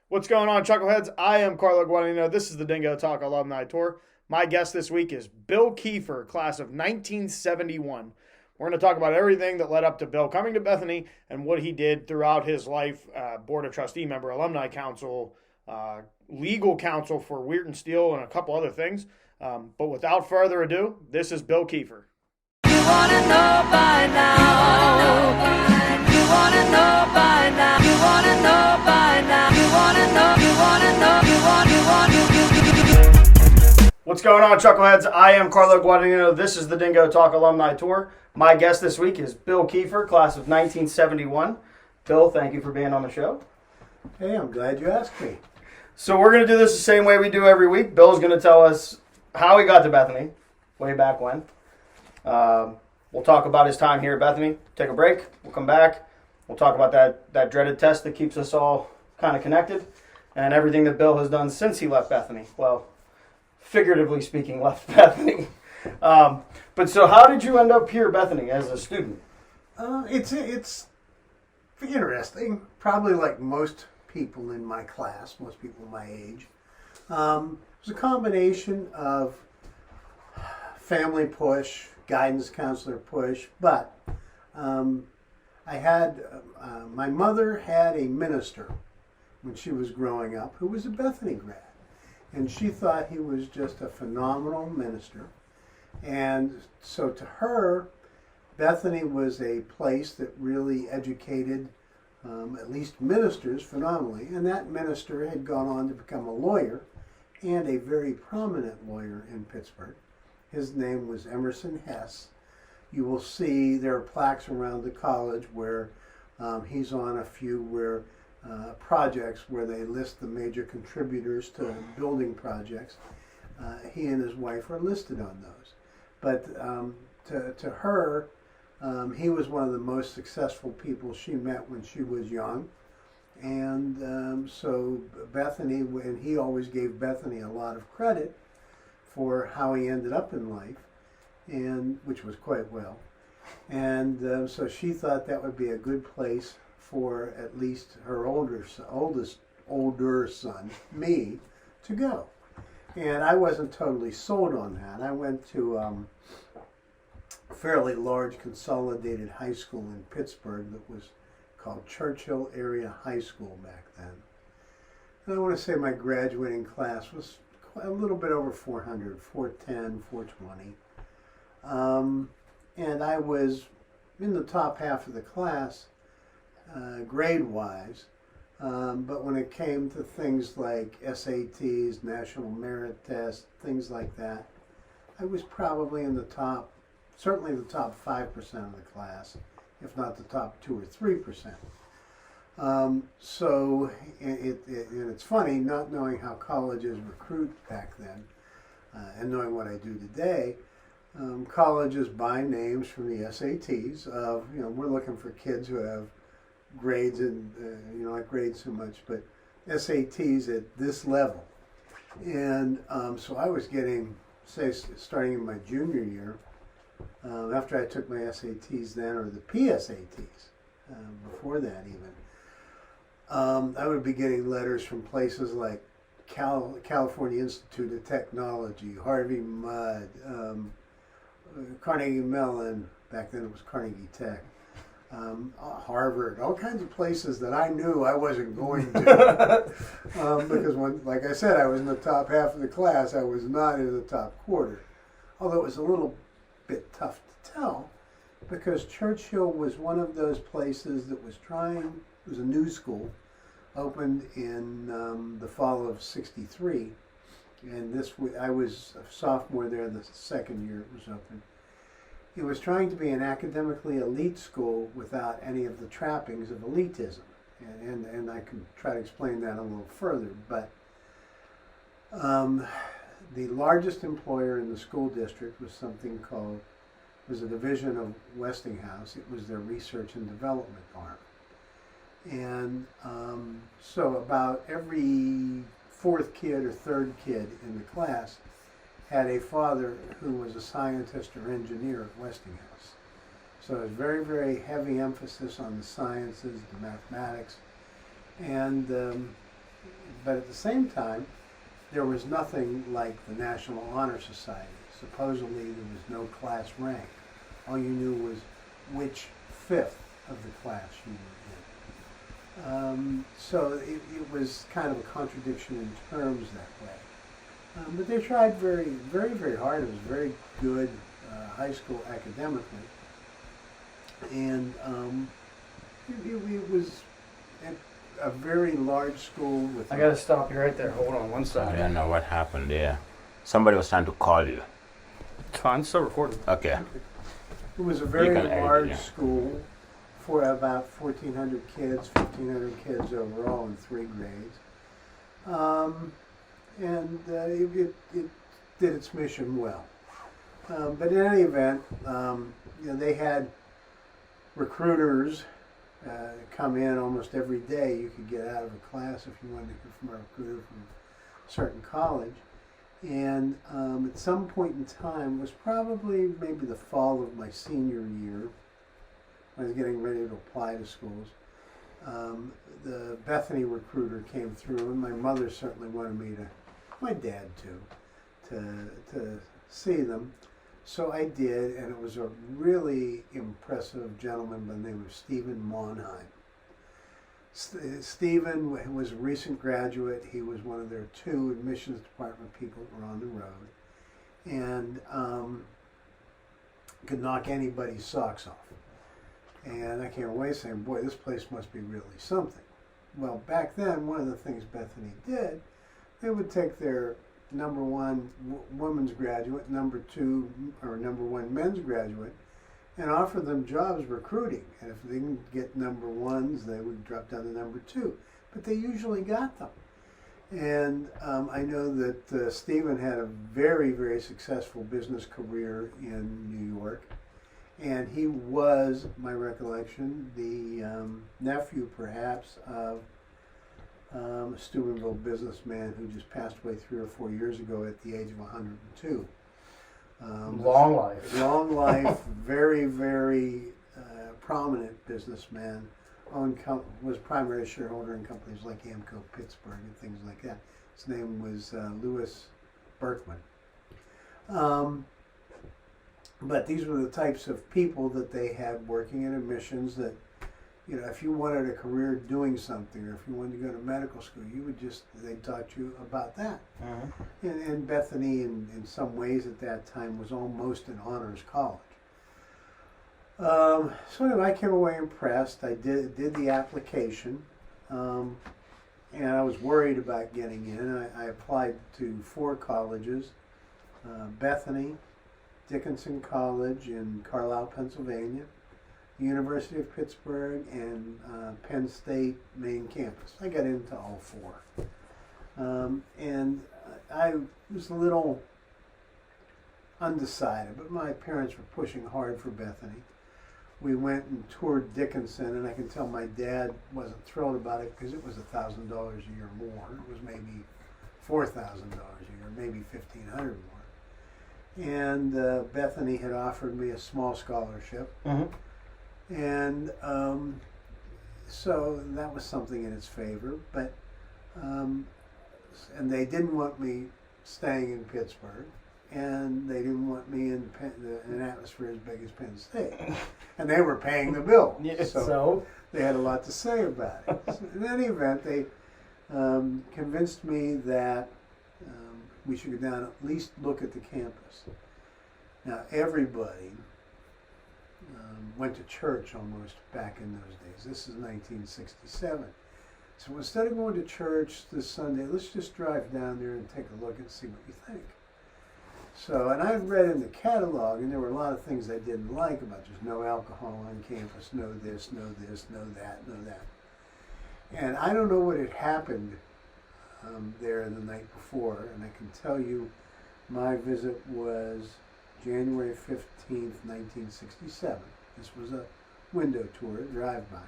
What's going on, Chuckleheads? I am Carlo Guadagnino. This is the Dingo Talk Alumni Tour. My guest this week is Bill Kiefer, class of 1971. We're going to talk about everything that led up to Bill coming to Bethany and what he did throughout his life. Board of Trustee member, Alumni Council, legal counsel for Weirton Steel, and a couple other things. But without further ado, this is Bill Kiefer. You wanna know by now. You wanna know by now. You wanna know by now. You wanna know. You wanna know. What's going on, Chuckleheads? I am Carlo Guadagnino. This is the Dingo Talk Alumni Tour. My guest this week is Bill Kiefer, class of 1971. Bill, thank you for being on the show. Hey, I'm glad you asked me. So we're going to do this the same way we do every week. Bill's going to tell us how he got to Bethany, way back when. We'll talk about his time here at Bethany. Take a break. We'll come back. We'll talk about that dreaded test that keeps us all kind of connected and everything that Bill has done since he left Bethany. Well, figuratively speaking, left Bethany. But so how did you end up here at Bethany as a student? It's interesting. Probably like most people in my class, most people my age. It was a combination of family push, guidance counselor push, but I had my mother had a minister when she was growing up who was a Bethany grad, and she thought he was just a phenomenal minister. And so to her, Bethany was a place that really educated at least ministers phenomenally, and that minister had gone on to become a lawyer and a very prominent lawyer in Pittsburgh. His name was Emerson Hess. You will see there are plaques around the college where he's on a few projects where they list the major contributors to building projects. He and his wife are listed on those. But to her, he was one of the most successful people she met when she was young. And so Bethany, and he always gave Bethany a lot of credit for how he ended up in life, and which was quite well. And so she thought that would be a good place for at least her older son, me, to go. And I wasn't totally sold on that. I went to a fairly large consolidated high school in Pittsburgh that was called Churchill Area High School back then. And I want to say my graduating class was a little bit over 400, 410, 420. And I was in the top half of the class, grade-wise. But when it came to things like SATs, National Merit Test, things like that, I was probably in the top, certainly the top 5% of the class, if not the top 2 or 3%. So and it's funny, not knowing how colleges recruit back then, and knowing what I do today. Colleges buy names from the SATs of, we're looking for kids who have grades and, not grades so much, but SATs at this level. And so I was getting, say, starting in my junior year, after I took my SATs then, or the PSATs, before that even, I would be getting letters from places like California Institute of Technology, Harvey Mudd, Carnegie Mellon, back then it was Carnegie Tech, Harvard, all kinds of places that I knew I wasn't going to. Because like I said, I was in the top half of the class, I was not in the top quarter. Although it was a little bit tough to tell, because Churchill was one of those places that was it was a new school, opened in the fall of '63. And I was a sophomore there the second year it was open. It was trying to be an academically elite school without any of the trappings of elitism. And I can try to explain that a little further. But the largest employer in the school district was a division of Westinghouse. It was their research and development arm. And so about every fourth kid or third kid in the class had a father who was a scientist or engineer at Westinghouse. So it was very, very heavy emphasis on the sciences, the mathematics, and but at the same time, there was nothing like the National Honor Society. Supposedly there was no class rank. All you knew was which fifth of the class you were in. So it was kind of a contradiction in terms that way. But they tried very, very, very hard. It was very good high school academically. And it was a very large school with... I gotta stop you right there. Hold on one I second. don't know what happened there. Somebody was trying to call you. It's fine. It's still recording. Okay. It was a You very can edit it, large yeah. school for about 1,400 kids, 1,500 kids overall in 3 grades. It did its mission well. But in any event, they had recruiters come in almost every day. You could get out of a class if you wanted to hear from a recruiter from a certain college. And at some point in time, was probably maybe the fall of my senior year, I was getting ready to apply to schools. The Bethany recruiter came through, and my mother certainly wanted me to, my dad too, to see them. So I did, and it was a really impressive gentleman by the name of Stephen Monheim. Stephen was a recent graduate. He was one of their 2 admissions department people that were on the road, and could knock anybody's socks off. And I came away saying, boy, this place must be really something. Well, back then, one of the things Bethany did, they would take their number 1 women's graduate, number 2 or number 1 men's graduate, and offer them jobs recruiting. And if they didn't get number 1s, they would drop down to number 2. But they usually got them. And I know that Stephen had a very, very successful business career in New York. And he was, my recollection, the nephew, perhaps, of a Steubenville businessman who just passed away 3 or 4 years ago at the age of 102. Long life. Long life, very, very prominent businessman. Was primary shareholder in companies like Amco Pittsburgh and things like that. His name was Louis Berkman. But these were the types of people that they had working in admissions that, if you wanted a career doing something, or if you wanted to go to medical school, they taught you about that. Mm-hmm. And Bethany, in some ways at that time, was almost an honors college. So anyway, I came away impressed. I did the application, and I was worried about getting in. I applied to 4 colleges, Bethany, Dickinson College in Carlisle, Pennsylvania, the University of Pittsburgh, and Penn State main campus. I got into all 4. And I was a little undecided, but my parents were pushing hard for Bethany. We went and toured Dickinson, and I can tell my dad wasn't thrilled about it because it was $1,000 a year more. It was maybe $4,000 a year, maybe $1,500 more. And Bethany had offered me a small scholarship. Mm-hmm. And so that was something in its favor. But and they didn't want me staying in Pittsburgh, and they didn't want me in an atmosphere as big as Penn State. And they were paying the bill. Yeah, so they had a lot to say about it. So in any event, they convinced me that we should go down and at least look at the campus. Now, everybody went to church almost back in those days. This is 1967. So instead of going to church this Sunday, let's just drive down there and take a look and see what you think. So, and I read in the catalog, and there were a lot of things I didn't like about just no alcohol on campus, no this, no this, no that, no that. And I don't know what had happened there the night before, and I can tell you my visit was January 15th, 1967. This was a window tour, a drive-by,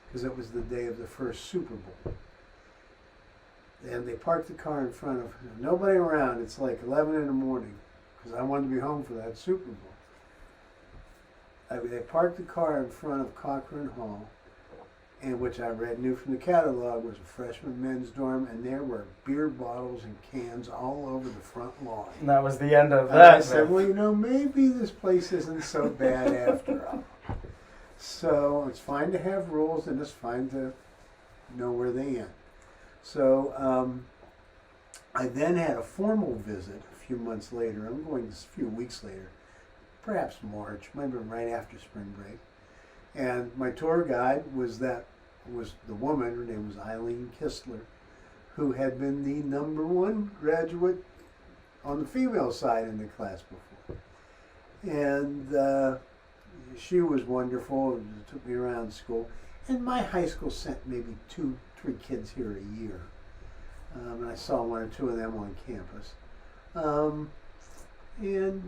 because it was the day of the first Super Bowl. And they parked the car in front of, nobody around, it's like 11 in the morning, because I wanted to be home for that Super Bowl. They parked the car in front of Cochran Hall, and which I knew from the catalog, was a freshman men's dorm, and there were beer bottles and cans all over the front lawn. And that was the end of And that. I said, well, maybe this place isn't so bad after all. So it's fine to have rules, and it's fine to know where they end. So I then had a formal visit a few months later. I'm going a few weeks later, perhaps March, might have been right after spring break. And my tour guide was the woman, her name was Eileen Kistler, who had been the #1 graduate on the female side in the class before. And she was wonderful and took me around school. And my high school sent maybe 2-3 kids here a year. And I saw 1 or 2 of them on campus. And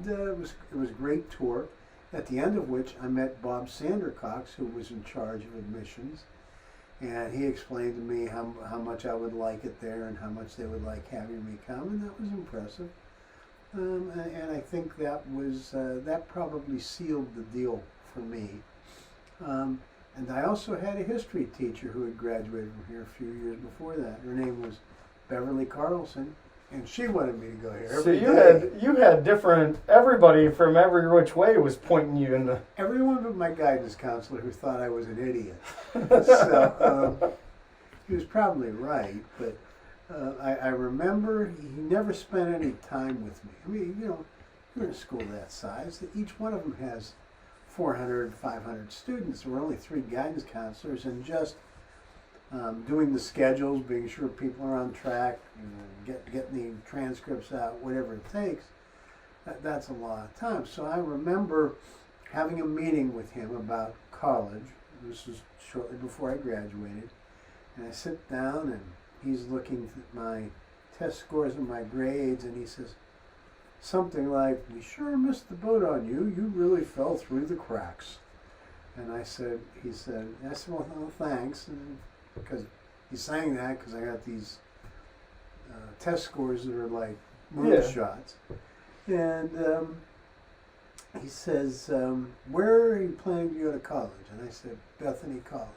it was a great tour, at the end of which I met Bob Sandercox, who was in charge of admissions. And he explained to me how much I would like it there and how much they would like having me come, and that was impressive. And I think that probably sealed the deal for me. And I also had a history teacher who had graduated from here a few years before that. Her name was Beverly Carlson, and she wanted me to go here So every day. you had different, everybody from every which way was pointing you in the... Everyone but my guidance counselor, who thought I was an idiot. So he was probably right, but I remember he never spent any time with me. I mean, you're in a school that size, that each one of them has 400, 500 students. There were only 3 guidance counselors, and just doing the schedules, being sure people are on track, getting the transcripts out, whatever it takes, that's a lot of time. So I remember having a meeting with him about college. This was shortly before I graduated. And I sit down, and he's looking at my test scores and my grades, and he says something like, "We sure missed the boat on you. You really fell through the cracks." And I said, well, thanks. And because he's saying that because I got these test scores that are like moonshots. And he says, "Where are you planning to go to college?" And I said, "Bethany College."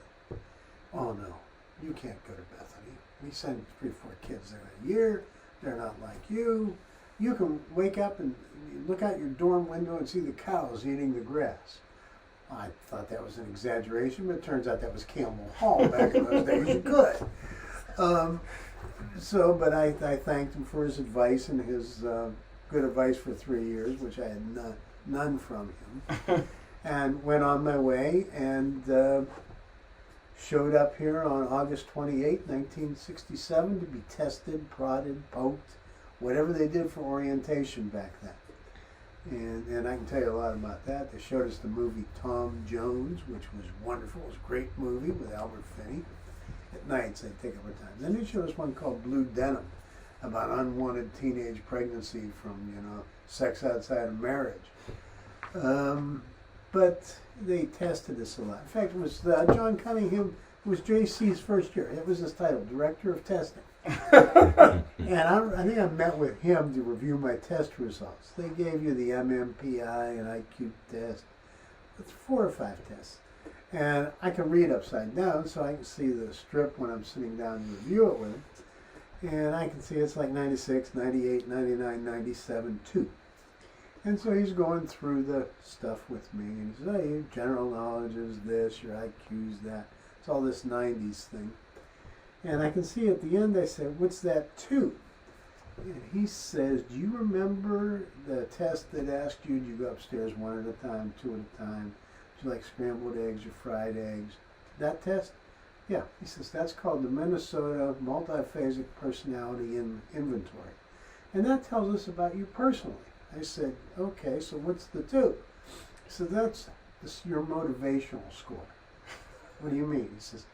"Oh, no, you can't go to Bethany. We send 3 or 4 kids there a year. They're not like you. You can wake up and look out your dorm window and see the cows eating the grass." I thought that was an exaggeration, but it turns out that was Campbell Hall back in those days. You could. But I thanked him for his advice and his good advice for 3 years, which I had none from him, and went on my way and showed up here on August 28, 1967 to be tested, prodded, poked, whatever they did for orientation back then. And I can tell you a lot about that. They showed us the movie Tom Jones, which was wonderful. It was a great movie with Albert Finney. At nights, they'd take up our time. Then they showed us one called Blue Denim, about unwanted teenage pregnancy from, sex outside of marriage. But they tested us a lot. In fact, it was John Cunningham, it was JC's first year. It was his title, Director of Testing. And I think I met with him to review my test results. They gave you the MMPI and IQ test. It's 4 or 5 tests. And I can read upside down, so I can see the strip when I'm sitting down to review it with him. And I can see it's like 96, 98, 99, 97, 2. And so he's going through the stuff with me. And he says, "Oh, your general knowledge is this, your IQ is that." It's all this 90s thing. And I can see at the end, I said, "What's that 2? And he says, "Do you remember the test that asked you, do you go upstairs 1 at a time, 2 at a time? Do you like scrambled eggs or fried eggs?" That test? "Yeah." He says, "That's called the Minnesota Multiphasic Personality Inventory. And that tells us about you personally." I said, "Okay, so what's the 2? He said, "That's your motivational score." "What do you mean?" He says,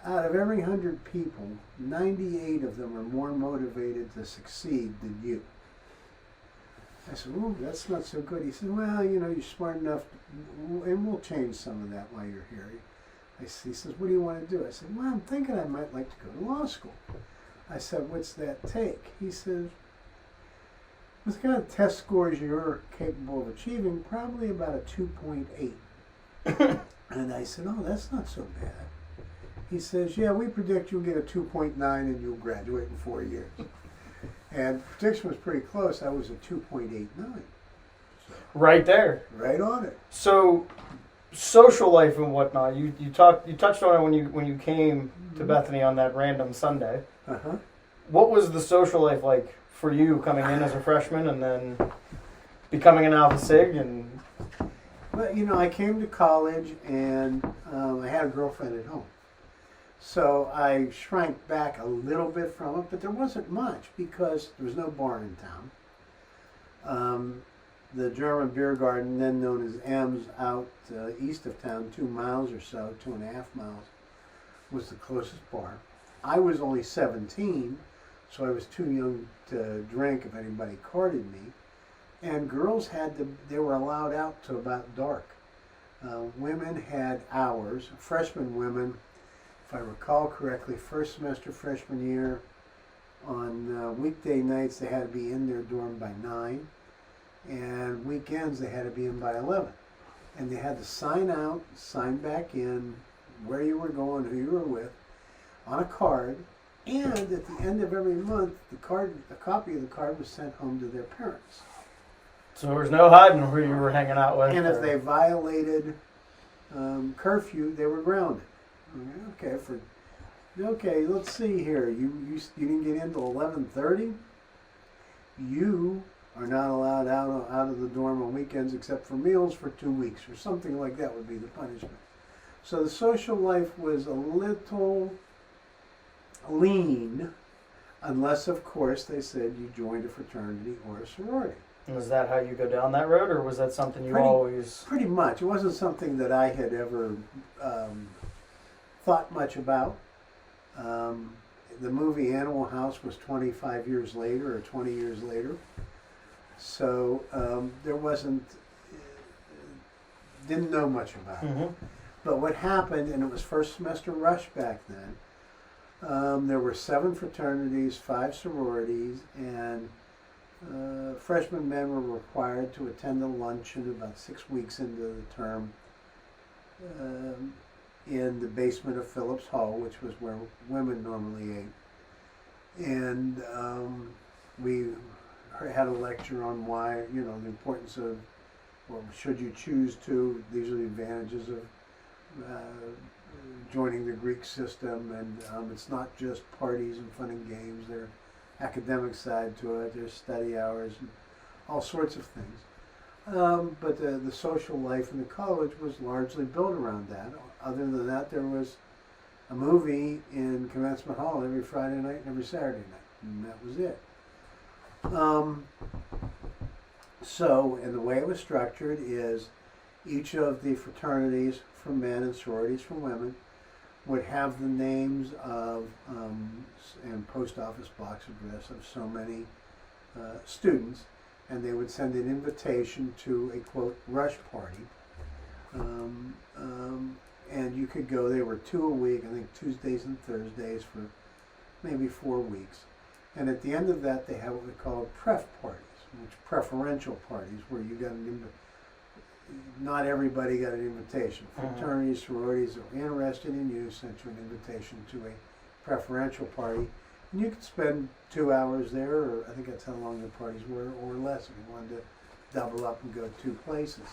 "Out of every 100 people, 98 of them are more motivated to succeed than you." I said, "Ooh, that's not so good." He said, "Well, you're smart enough, and we'll change some of that while you're here." He says, "What do you want to do?" I said, "Well, I'm thinking I might like to go to law school." I said, "What's that take?" He says, "With the kind of test scores you're capable of achieving, probably about a 2.8. And I said, "Oh, that's not so bad." He says, yeah, we predict you'll get a 2.9 and you'll graduate in 4 years. And prediction was pretty close. I was a 2.89. Right there. Right on it. So, social life and whatnot. You touched on it when you came to Bethany on that random Sunday. Uh-huh. What was the social life like for you coming in as a freshman and then becoming an Alpha Sig? And Well, I came to college and I had a girlfriend at home. So I shrank back a little bit from it, but there wasn't much because there was no bar in town. The German beer garden, then known as M's, out east of town, 2 miles or so, 2.5 miles, was the closest bar. I was only 17, so I was too young to drink if anybody carded me. And girls they were allowed out to about dark. Women had hours. Freshman women, if I recall correctly, first semester freshman year, on weekday nights they had to be in their dorm by 9. And weekends they had to be in by 11. And they had to sign out, sign back in, where you were going, who you were with, on a card. And at the end of every month, a copy of the card was sent home to their parents. so there was no hiding who you were hanging out with. And if they violated curfew, they were grounded. Okay, let's see here. You didn't get in till 11:30. You are not allowed out of the dorm on weekends except for meals for 2 weeks, or something like that would be the punishment. So the social life was a little lean, unless of course they said you joined a fraternity or a sorority. Was that how you go down that road, or was that something you Pretty- always? Pretty much. It wasn't something that I had ever thought much about. The movie Animal House was 25 years later or 20 years later. So there didn't know much about it. Mm-hmm. But what happened, and it was first semester rush back then, there were 7 fraternities, 5 sororities, and freshmen men were required to attend a luncheon about 6 weeks into the term in the basement of Phillips Hall, which was where women normally ate. And we had a lecture on why, the importance of, well, should you choose to, these are the advantages of joining the Greek system, and it's not just parties and fun and games. There's academic side to it. There's study hours and all sorts of things. But the social life in the college was largely built around that. Other than that, there was a movie in Commencement Hall every Friday night and every Saturday night, and that was it. And the way it was structured is each of the fraternities for men and sororities for women would have the names of and post office box address of so many students, and they would send an invitation to a quote rush party, and you could go. There were 2 a week, I think Tuesdays and Thursdays for maybe 4 weeks, and at the end of that they have what we call pref parties, which preferential parties, where you got not everybody got an invitation. Fraternities, sororities that were interested in you sent you an invitation to a preferential party. And you could spend 2 hours there, or I think that's how long the parties were, or less if you wanted to double up and go 2 places.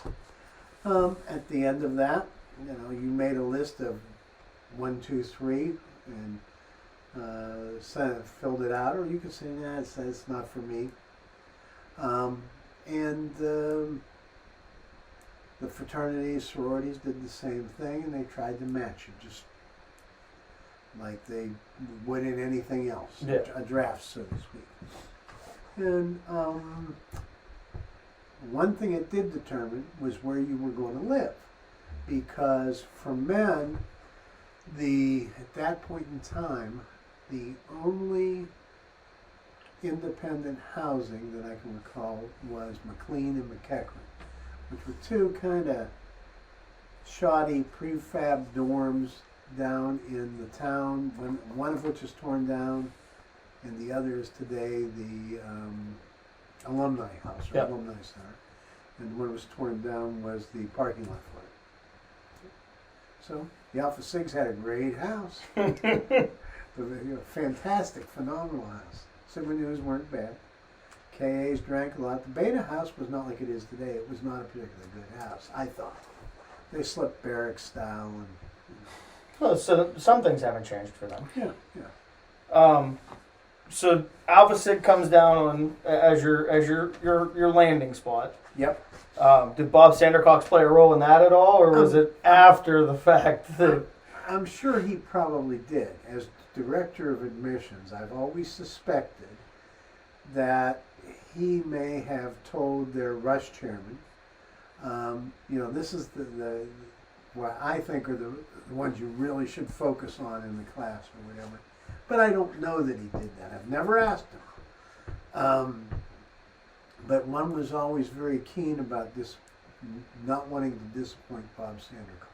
At the end of that, you made a list of 1, 2, 3, and filled it out, or you could say, nah, it's not for me. The fraternities, sororities did the same thing, and they tried to match it, just like they would in anything else, a draft, so to speak. And one thing it did determine was where you were going to live, because for men, at that point in time, the only independent housing that I can recall was McLean and McEachran, which were 2 kind of shoddy prefab dorms down in the town, one of which is torn down, and the other is today the Alumni House, or Alumni Center. And when it was torn down was the parking lot for it. So the Alpha Sigs had a great house. Fantastic, phenomenal house. Sigma News weren't bad. KAs drank a lot. The Beta house was not like it is today. It was not a particularly good house, I thought. They slept barrack style and Well, so some things haven't changed for them. yeah. So Alpha Sig comes down on as your landing spot. Yep. Did Bob Sandercox play a role in that at all, or was it after the fact that? I'm sure he probably did. As director of admissions, I've always suspected that he may have told their rush chairman, this is the what I think are the ones you really should focus on in the class or whatever. But I don't know that he did that. I've never asked him. But one was always very keen about this, not wanting to disappoint Bob Sandercox.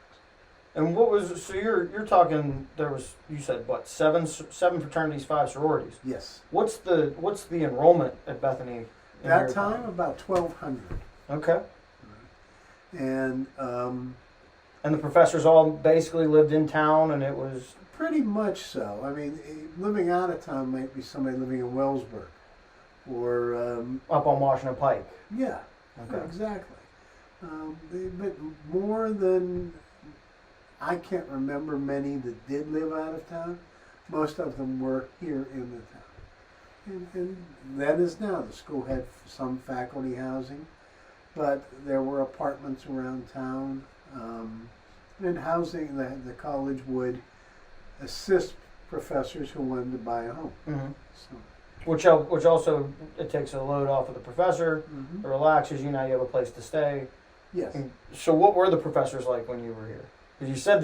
And what was so you're talking? There was, you said what, seven fraternities, 5 sororities. Yes. What's the enrollment at Bethany? in That your time about 1,200. Okay. And And the professors all basically lived in town, and it was. pretty much so. I mean, living out of town might be somebody living in Wellsburg, or Up on Washington Pike. yeah, Okay. exactly. But more than I can't remember many that did live out of town. Most of them were here in the town, and that is now. The school had some faculty housing, but there were apartments around town, and housing. The college would assist professors who wanted to buy a home. Mm-hmm. So, Which also it takes a load off of the professor. It relaxes you. Now you have a place to stay. yes. And so what were the professors like when you were here? Because you said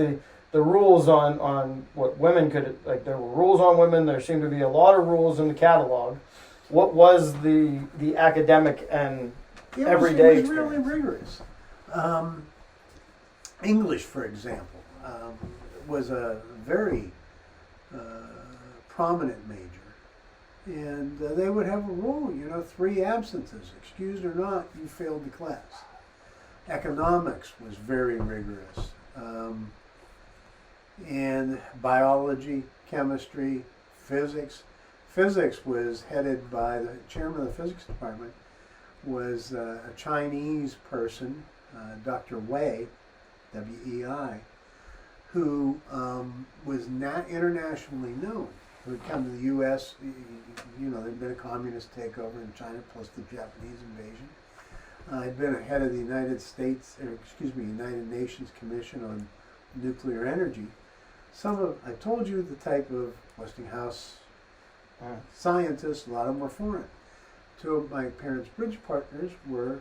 the rules on what women could, like, there were rules on women. There seemed to be a lot of rules in the catalog. What was the academic and everyday It was really experience? rigorous. English, for example, was a very prominent major, and they would have a rule. 3 absences, excused or not, you failed the class. Economics was very rigorous. And biology, chemistry, physics. Physics was headed by the chairman of the physics department, was a Chinese person, Dr. Wei, W-E-I, who was not internationally known, who had come to the U.S. There'd been a communist takeover in China plus the Japanese invasion. I'd been a head of the United Nations Commission on Nuclear Energy. I told you the type of Westinghouse scientists, a lot of them were foreign. 2 of my parents' bridge partners were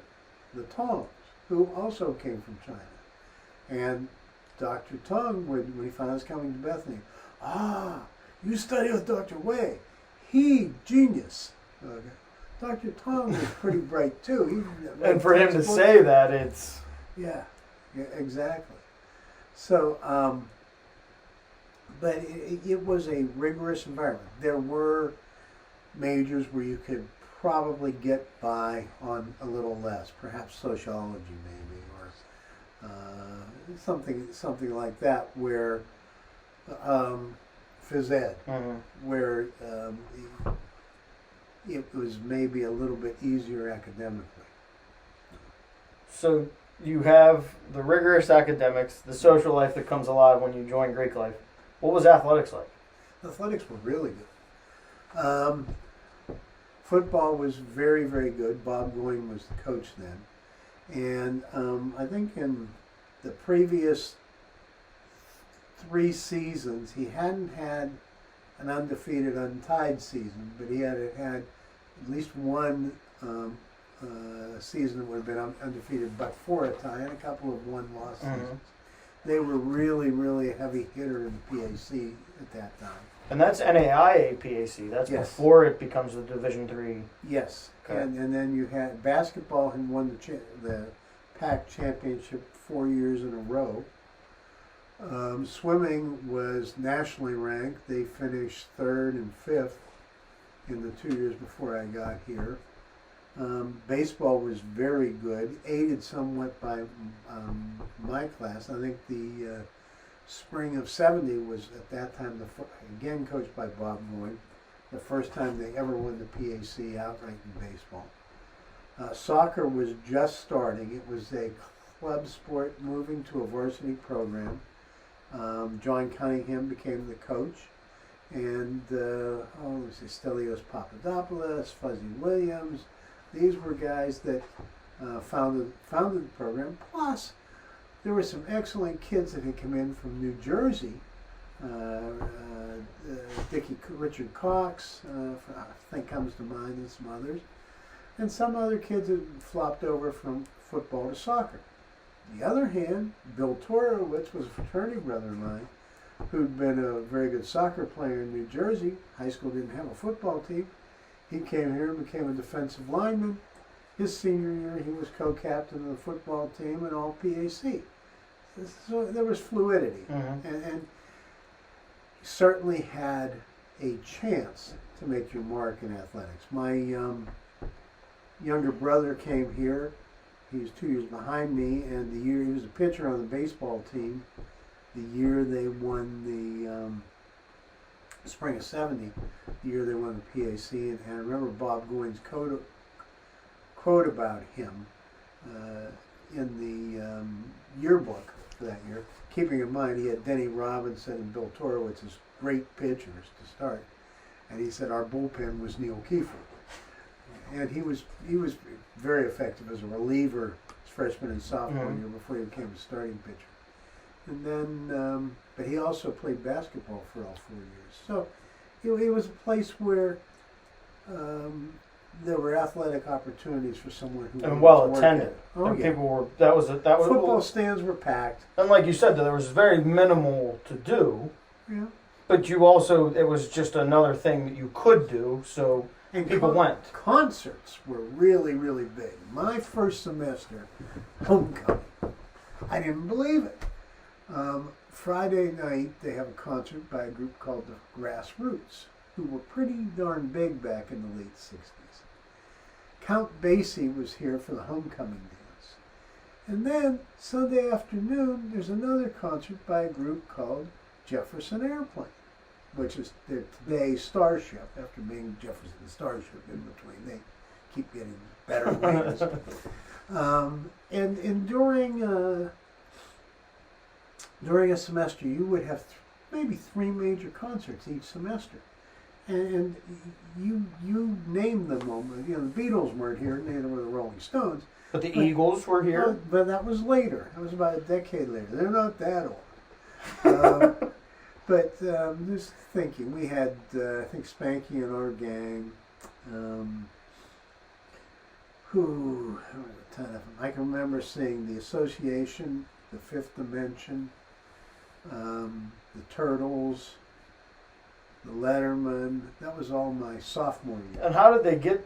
the Tongs, who also came from China. And Dr. Tong, when he found I was coming to Bethany, you study with Dr. Wei. He, genius. Okay. Dr. Tong was pretty bright too. And for him to say that, it's... Yeah, exactly. So, but it was a rigorous environment. There were majors where you could probably get by on a little less, perhaps sociology maybe, or something like that, where phys ed, where it was maybe a little bit easier academically. So you have the rigorous academics, the social life that comes alive when you join Greek life. What was athletics like? Athletics were really good. Football was very, very good. Bob Goyne was the coach then. And I think in the previous 3 seasons, he hadn't had an undefeated, untied season, but he had at least one season that would have been undefeated but for a tie, and a couple of one-loss seasons. They were really, really a heavy hitter in the PAC at that time. And that's NAIA PAC. That's Yes. before it becomes the Division III. Yes, Okay. and then you had basketball had won the PAC championship 4 years in a row. Swimming was nationally ranked. They finished 3rd and 5th in the 2 years before I got here. Baseball was very good, aided somewhat by my class. I think the spring of '70 was at that time again coached by Bob Moyne, the first time they ever won the PAC outright in baseball. Soccer was just starting. It was a club sport moving to a varsity program. John Cunningham became the coach, and Stelios Papadopoulos, Fuzzy Williams. These were guys that founded the program. Plus, there were some excellent kids that had come in from New Jersey. Richard Cox, I think comes to mind, and some others. And some other kids had flopped over from football to soccer. On the other hand, Bill Torowitz was a fraternity brother of mine who'd been a very good soccer player in New Jersey. High school didn't have a football team. He came here and became a defensive lineman. His senior year, he was co-captain of the football team and all PAC. So there was fluidity. And you certainly had a chance to make your mark in athletics. My younger brother came here. He was 2 years behind me, and the year he was a pitcher on the baseball team, the year they won the spring of '70, the year they won the PAC, and I remember Bob Goines' quote about him in the yearbook for that year, keeping in mind he had Denny Robinson and Bill Torowitz as great pitchers to start, and he said our bullpen was Neil Kiefer. And he was very effective as a reliever his freshman and sophomore year before he became a starting pitcher. And then, but he also played basketball for all 4 years. So it was a place where there were athletic opportunities for someone who and well attended. Oh, and yeah. People were that was Football stands were packed. And like you said, there was very minimal to do. Yeah. But you also, it was just another thing that you could do. So. And people went. Concerts were really, really big. My first semester, homecoming, I didn't believe it. Friday night, they have a concert by a group called the Grassroots, who were pretty darn big back in the late 60s. Count Basie was here for the homecoming dance. And then, Sunday afternoon, there's another concert by a group called Jefferson Airplane, which is today Starship, after being Jefferson Starship in between. They keep getting better wings. And during a semester, you would have maybe 3 major concerts each semester. And you named them all. You know, the Beatles weren't here, neither were the Rolling Stones. But the Eagles were here? But that was later. That was about a decade later. They're not that old. But just thinking, we had, I think, Spanky and our gang, there was a ton of them. I can remember seeing the Association, the Fifth Dimension, the Turtles, the Letterman. That was all my sophomore year. And how did they get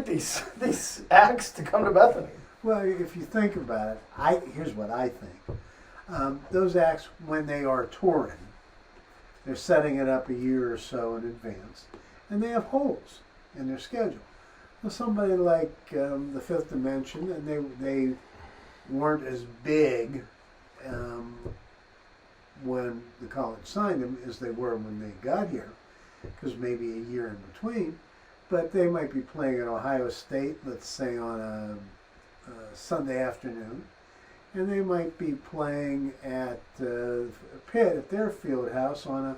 these acts to come to Bethany? Well, if you think about it, here's what I think. Those acts, when they are touring, they're setting it up a year or so in advance, and they have holes in their schedule. So somebody like the Fifth Dimension, and they weren't as big when the college signed them as they were when they got here, because maybe a year in between. But they might be playing at Ohio State, let's say on a Sunday afternoon, and they might be playing at Pitt at their field house on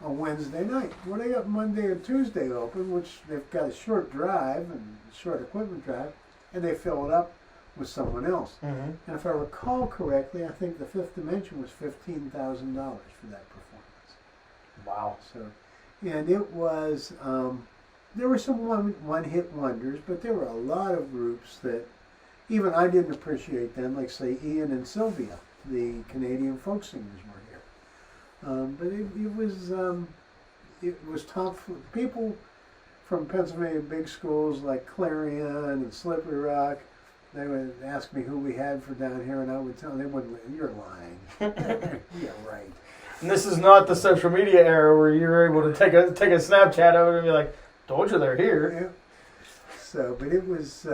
a Wednesday night. Well, they got Monday and Tuesday open, which they've got a short drive and short equipment drive, and they fill it up with someone else. Mm-hmm. And if I recall correctly, I think the Fifth Dimension was $15,000 for that performance. Wow. So, and it was, there were some one-hit wonders, but there were a lot of groups that even I didn't appreciate them, like say Ian and Sylvia, the Canadian folk singers were here. But it was tough. People from Pennsylvania big schools like Clarion and Slippery Rock, they would ask me who we had for down here, and I would tell them, they wouldn't, you're lying. Yeah, right. And this is not the social media era where you're able to take a Snapchat of it and be like, told you they're here. Yeah. So, but it was,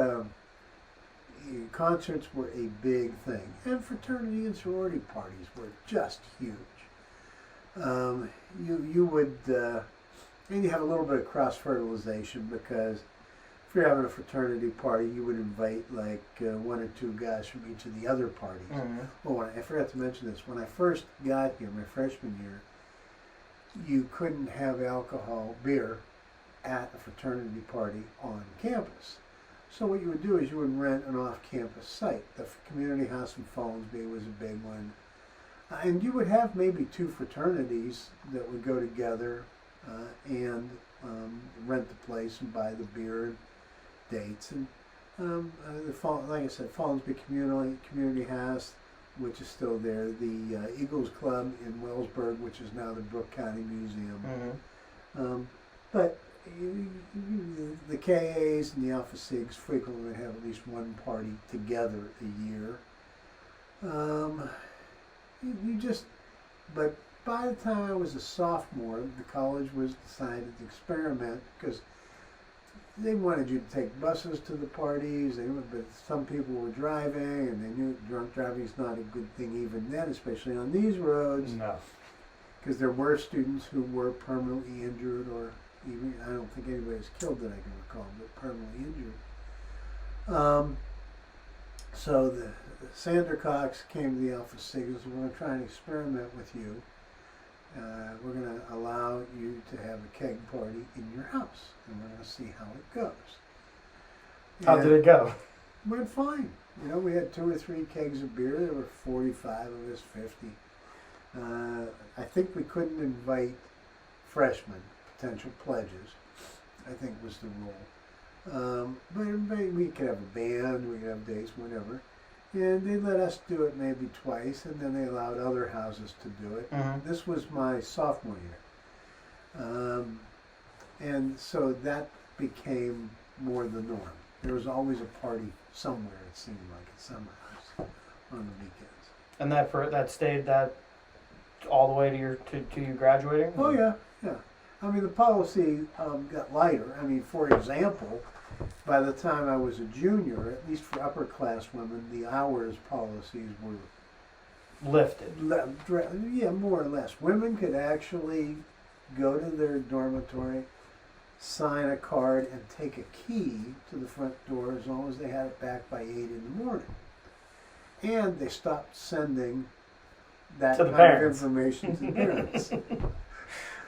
concerts were a big thing. And fraternity and sorority parties were just huge. you would, and you have a little bit of cross fertilization because if you're having a fraternity party, you would invite like one or two guys from each of the other parties. Oh, I forgot to mention this. When I first got here, my freshman year, you couldn't have beer, at a fraternity party on campus. So what you would do is you would rent an off-campus site. The community house in Fallsby was a big one. And you would have maybe two fraternities that would go together and rent the place and buy the beer and dates. And like I said, Fallsby Community House, which is still there. The Eagles Club in Wellsburg, which is now the Brooke County Museum. But the KAs and the Alpha Sigs frequently would have at least one party together a year. But by the time I was a sophomore, the college was decided to experiment because they wanted you to take buses to the parties, but some people were driving, and they knew drunk driving is not a good thing even then, especially on these roads. No. Because there were students who were permanently injured, or even, I don't think anybody was killed that I can recall, but permanently injured. So the Sandercocks came to the Alpha Sig and said, we're going to try and experiment with you. We're going to allow you to have a keg party in your house, and we're going to see how it goes. How did it go? Went fine. We had 2 or 3 kegs of beer. There were 45 of us, 50. I think we couldn't invite freshmen, potential pledges, I think was the rule. But we could have a band, we could have dates, whatever. And they let us do it maybe twice, and then they allowed other houses to do it. This was my sophomore year. And so that became more the norm. There was always a party somewhere, it seemed like, at some house on the weekends. And that stayed all the way to you graduating? Oh, yeah. I mean, the policy got lighter. I mean, for example, by the time I was a junior, at least for upper class women, the hours policies were lifted. Yeah, more or less. Women could actually go to their dormitory, sign a card, and take a key to the front door as long as they had it back by 8 in the morning. And they stopped sending that to the kind parents. of information to the parents.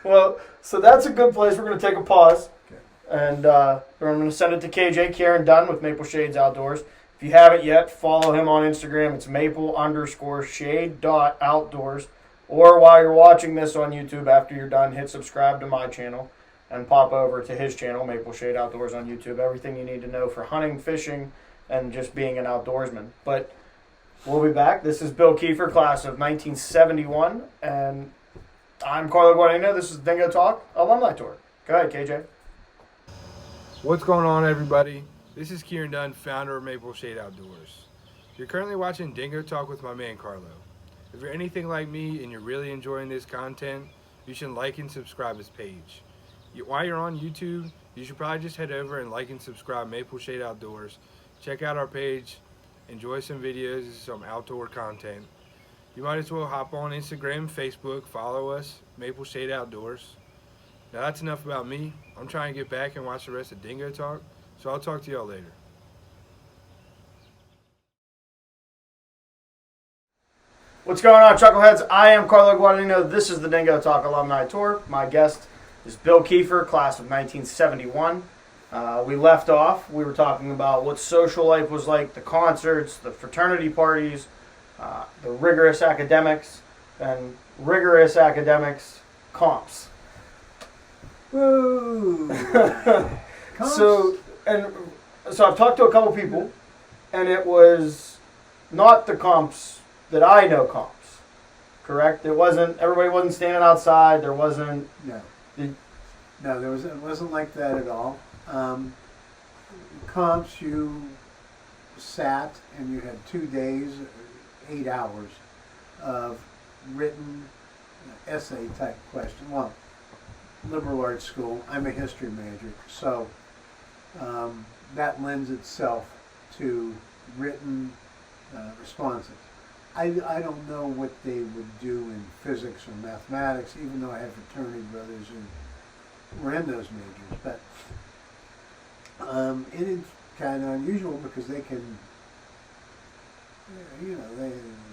Well, so that's a good place. We're going to take a pause. Okay. And I'm going to send it to KJ, Kieran Dunn with Maple Shades Outdoors. If you haven't yet, follow him on Instagram. It's maple_shade.outdoors. Or while you're watching this on YouTube, after you're done, hit subscribe to my channel and pop over to his channel, Maple Shade Outdoors on YouTube. Everything you need to know for hunting, fishing, and just being an outdoorsman. But we'll be back. This is Bill Kiefer, class of 1971, and I'm Carlo Guadagnino. This is Dingo Talk Alumni Tour. Go ahead, KJ. What's going on, everybody? This is Kieran Dunn, founder of Maple Shade Outdoors. You're currently watching Dingo Talk with my man Carlo. If you're anything like me and you're really enjoying this content, you should like and subscribe his page. While you're on YouTube, you should probably just head over and like and subscribe Maple Shade Outdoors. Check out our page, enjoy some videos, some outdoor content. You might as well hop on Instagram, Facebook, follow us, Maple Shade Outdoors. Now that's enough about me. I'm trying to get back and watch the rest of Dingo Talk, so I'll talk to y'all later. What's going on, Chuckleheads? I am Carlo Guadagnino. This is the Dingo Talk Alumni Tour. My guest is Bill Kiefer, class of 1971. We left off. We were talking about what social life was like, the concerts, the fraternity parties, the rigorous academics, and rigorous academics comps. Woo! Comps? So I've talked to a couple people, and it was not the comps that I know comps. Correct? Everybody wasn't standing outside. There wasn't. No. It wasn't like that at all. Comps, you sat and you had 2 days, 8 hours of written essay type question. Well, liberal arts school. I'm a history major, so that lends itself to written responses. I don't know what they would do in physics or mathematics, even though I have fraternity brothers who were in those majors. But it is kind of unusual because they can,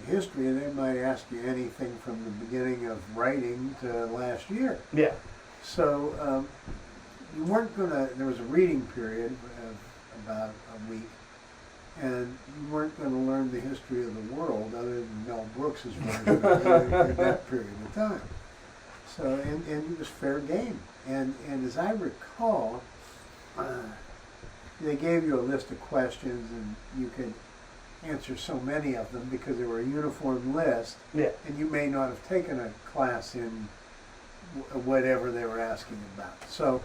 history, they might ask you anything from the beginning of writing to last year. Yeah. So you weren't gonna. There was a reading period of about a week, and you weren't going to learn the history of the world other than Mel Brooks' version in that period of time. So, and it was fair game. And as I recall, they gave you a list of questions, and you could answer so many of them because they were a uniform list. Yeah. And you may not have taken a class in whatever they were asking about. So,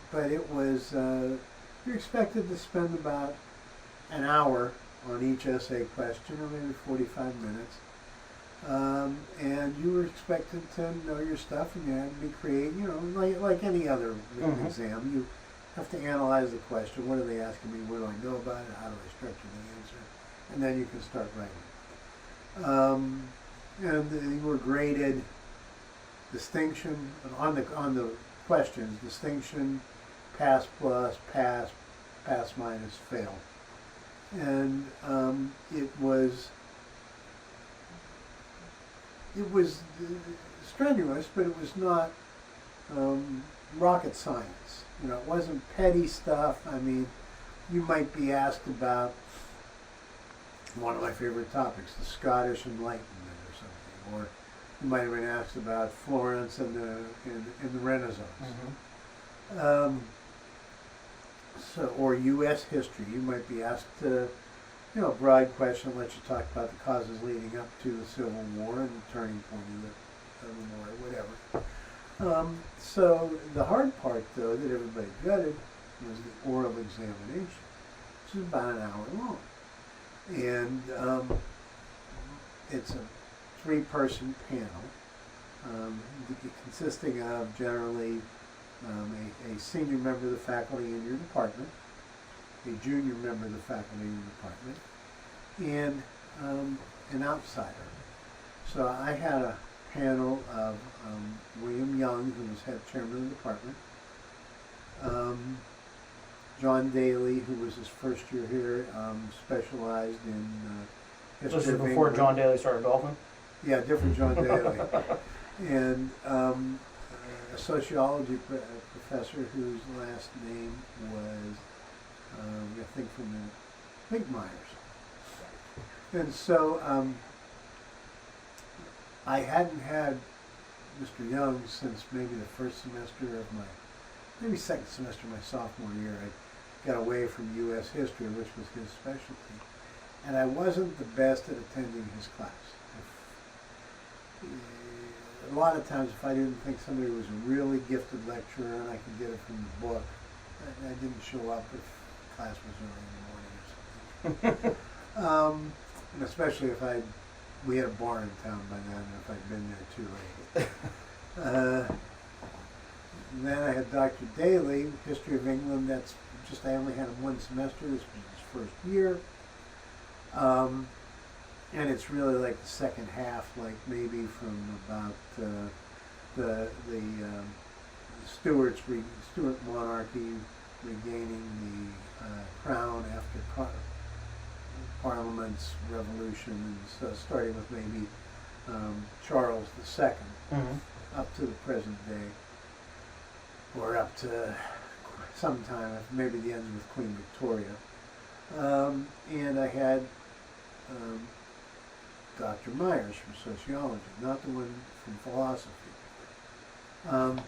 but it was, you're expected to spend about an hour on each essay question, or maybe 45 minutes. And you were expected to know your stuff, and you had to be creative, like any other written exam. You have to analyze the question. What are they asking me? What do I know about it? How do I structure the answer? And then you can start writing. And you were graded distinction on the questions, distinction, pass plus, pass minus, fail. And it was strenuous, but it was not rocket science. It wasn't petty stuff. I mean, you might be asked about one of my favorite topics, the Scottish Enlightenment or something, or you might have been asked about Florence and the Renaissance. Or U.S. history. You might be asked to, a broad question, let you talk about the causes leading up to the Civil War and the turning point of the war, whatever. So the hard part, though, that everybody gutted was the oral examination, which is about an hour long. And it's a 3-person panel, consisting of generally a senior member of the faculty in your department, a junior member of the faculty in your department, and an outsider. So I had a panel of William Young, who was head chairman of the department, John Daly, who was his first year here, specialized in history. This is before John Daly started golfing? Yeah, different John Daly. And a sociology professor whose last name was, I think Myers. And so I hadn't had Mr. Young since maybe the first semester of maybe second semester of my sophomore year. I got away from U.S. history, which was his specialty. And I wasn't the best at attending his class. A lot of times, if I didn't think somebody was a really gifted lecturer and I could get it from the book, I didn't show up if class was early in the morning or something. And especially if we had a bar in town by then, if I'd been there too late. Then I had Dr. Daly, History of England. That's just, I only had him one semester. This was his first year. And it's really like the second half, like maybe from about the Stuart monarchy regaining the crown after Parliament's revolution, and so starting with maybe Charles II up to the present day, or up to sometime, maybe the end with Queen Victoria. And I had Dr. Myers from sociology, not the one from philosophy. And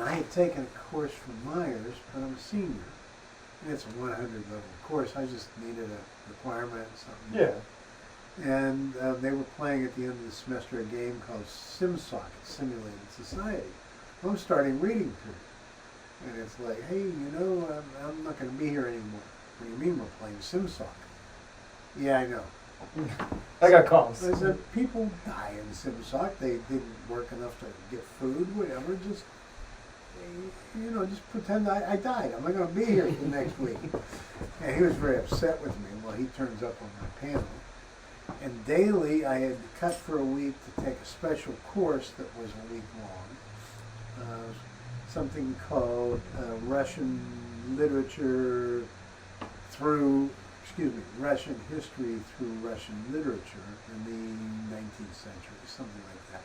I had taken a course from Myers, but I'm a senior. And it's a 100 level course. I just needed a requirement, something. Yeah. And they were playing at the end of the semester a game called SimSoc, Simulated Society. I'm starting reading period. And it's like, hey, I'm not going to be here anymore. What do you mean we're playing SimSoc? Yeah, I know. I got calls. I said, people die in SimSoc. They didn't work enough to get food, whatever. Just just pretend I died. I'm not going to be here for the next week. And he was very upset with me. Well, he turns up on my panel. And daily, I had cut for a week to take a special course that was a week long. Something called Russian Literature Russian History through Russian Literature in the 19th century, something like that.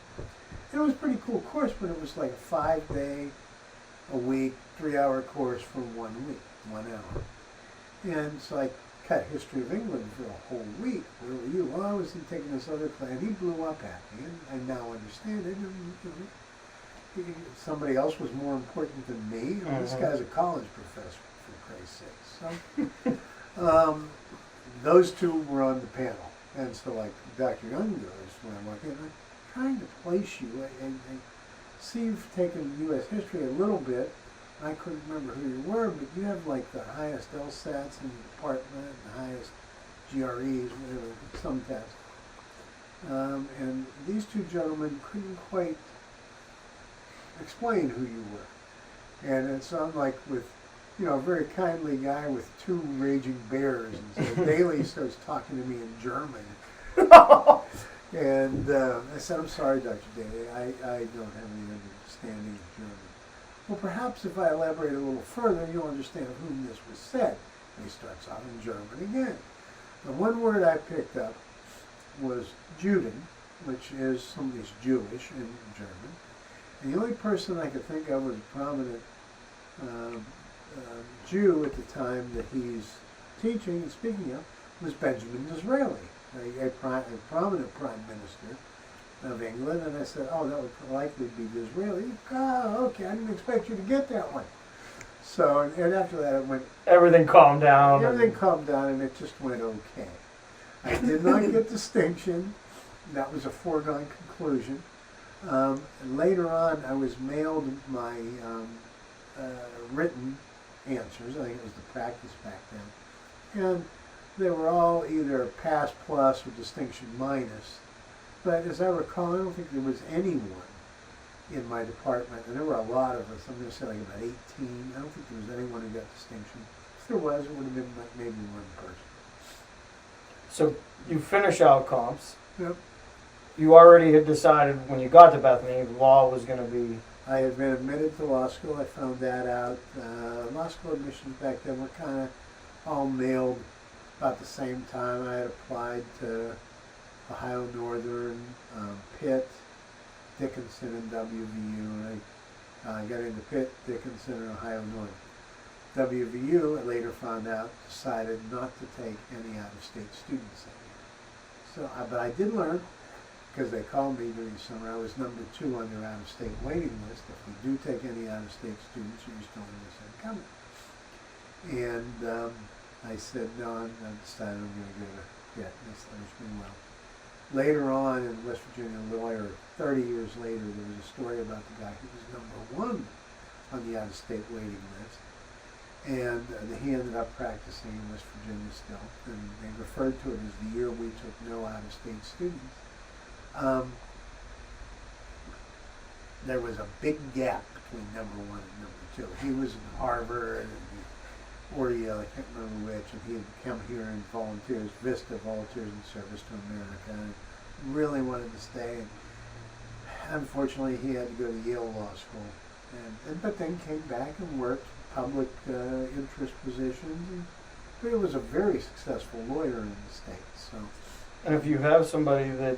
And it was a pretty cool course, but it was like a 5-day, a week, 3-hour course for 1 week, 1 hour. And so I cut History of England for a whole week. Where were you? Well, I was taking this other class. And he blew up at me, and I now understand it. And, somebody else was more important than me. I mean, this guy's a college professor, for Christ's sake. So, those two were on the panel. And so, like Dr. Young goes, when I'm like, I'm trying to place you. I see you've taken U.S. history a little bit. I couldn't remember who you were, but you have like the highest LSATs in the department, the highest GREs, whatever, some test. And these two gentlemen couldn't quite explain who you were. And it sounded like with, a very kindly guy with 2 raging bears. And so Daly starts talking to me in German. And I said, I'm sorry, Dr. Daly, I don't have any understanding of German. Well, perhaps if I elaborate a little further, you'll understand of whom this was said. And he starts out in German again. The one word I picked up was Juden, which is somebody's Jewish in German. And the only person I could think of was a prominent Jew at the time that he's teaching and speaking of was Benjamin Disraeli, a prominent prime minister of England. And I said, oh, that would likely be Disraeli. Oh, okay, I didn't expect you to get that one. So, and after that it went... Everything calmed down. Everything calmed down, and it just went okay. I did not get distinction. That was a foregone conclusion. Later on, I was mailed my written answers. I think it was the practice back then. And they were all either pass plus or distinction minus. But as I recall, I don't think there was anyone in my department, and there were a lot of us. I'm going to say like about 18. I don't think there was anyone who got distinction. If there was, it would have been maybe one person. So you finish out comps. Yep. You already had decided when you got to Bethany, law was going to be... I had been admitted to law school. I found that out. Law school admissions back then were kind of all mailed about the same time. I had applied to Ohio Northern, Pitt, Dickinson, and WVU. And I got into Pitt, Dickinson, and Ohio Northern. WVU, I later found out, decided not to take any out-of-state students that year. So, but I did learn, because they called me during the summer. I was number 2 on their out-of-state waiting list. If we do take any out-of-state students, you just don't understand coming. And I said, no, I decided I'm going to go to Pitt. And they established me well. Later on, in West Virginia Lawyer, 30 years later, there was a story about the guy who was number 1 on the out-of-state waiting list. And he ended up practicing in West Virginia still. And they referred to it as the year we took no out-of-state students. There was a big gap between number 1 and number 2. He was in Harvard or Yale, I can't remember which, and he had come here and volunteers, Vista Volunteers in Service to America, and really wanted to stay. And unfortunately, he had to go to Yale Law School, but then came back and worked public interest positions. And he was a very successful lawyer in the States. So, and if you have somebody that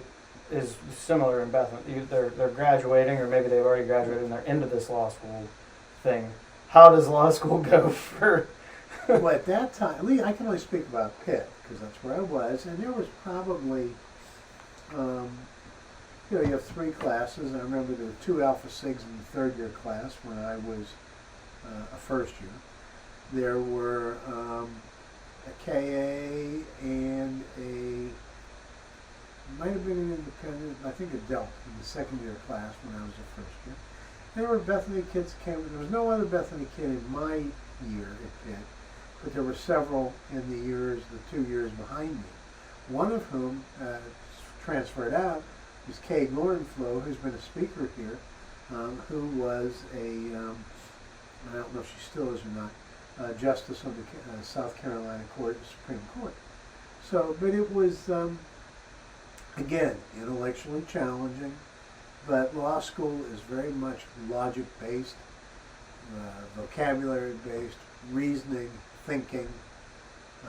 is similar in Bethany, they're graduating, or maybe they've already graduated and they're into this law school thing, how does law school go for... Well, at that time, at least I can only speak about Pitt, because that's where I was, and there was probably, you have 3 classes. I remember there were 2 Alpha Sigs in the 3rd year class when I was a first year. There were a KA and might have been an independent, I think a Delta in the 2nd year class when I was a first year. There were Bethany kids that came, there was no other Bethany kid in my year at Pitt, but there were several in the 2 years behind me. One of whom transferred out was Kay Gorenflow, who's been a speaker here, who was a I don't know if she still is or not, justice on the South Carolina Supreme Court. So, but it was, again, intellectually challenging, but law school is very much logic-based, vocabulary-based, reasoning, thinking,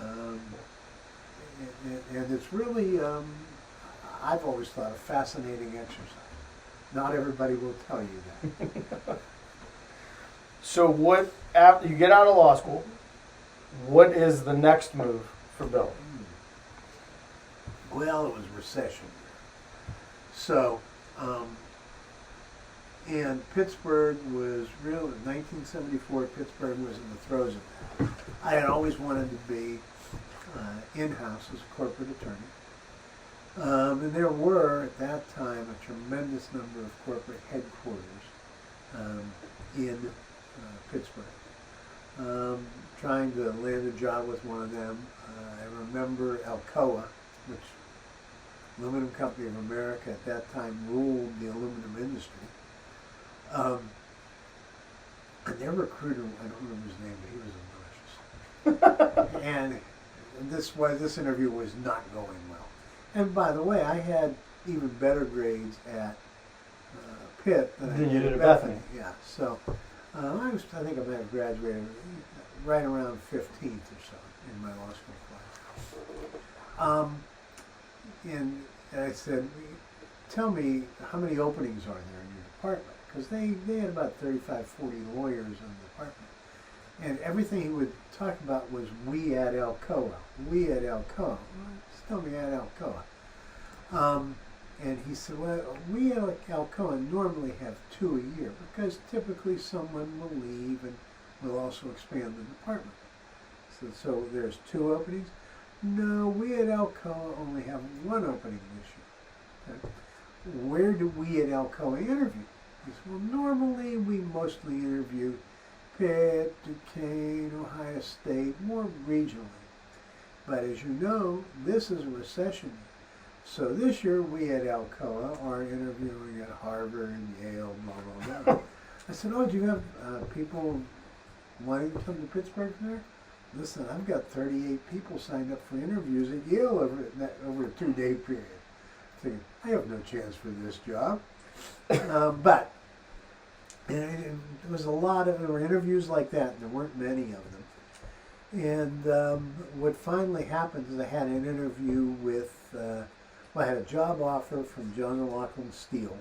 and it's really, I've always thought, a fascinating exercise. Not everybody will tell you that. So what, after you get out of law school, what is the next move for Bill? Well, it was recession. So, and Pittsburgh was real, in 1974, Pittsburgh was in the throes of that. I had always wanted to be in-house as a corporate attorney. And there were, at that time, a tremendous number of corporate headquarters in Pittsburgh. Trying to land a job with one of them. I remember Alcoa, which Aluminum Company of America at that time ruled the aluminum industry. And their recruiter, I don't remember his name, but he was malicious. And this interview was not going well. And by the way, I had even better grades at Pitt than I did at Bethany. Yeah, so I think I might have graduated right around 15th or so in my law school class. And I said, tell me, how many openings are there in your department? Because they had about 35, 40 lawyers in the department. And everything he would talk about was we at Alcoa, we at Alcoa. Well, just tell me at Alcoa. And he said, well, we at Alcoa normally have 2 a year because typically someone will leave and we'll also expand the department. So there's 2 openings? No, we at Alcoa only have 1 opening this year. Okay. Where do we at Alcoa interview? He said, well, normally we mostly interview Pitt, Duquesne, Ohio State, more regionally. But as you know, this is a recession year. So this year we at Alcoa are interviewing at Harvard and Yale, blah, blah, blah. I said, oh, do you have people wanting to come to Pittsburgh from there? Listen, I've got 38 people signed up for interviews at Yale over a 2-day period. Thinking, I have no chance for this job. But there was a lot of, there were interviews like that, and there weren't many of them. And what finally happened is I had an interview with, I had a job offer from John Laughlin Steel,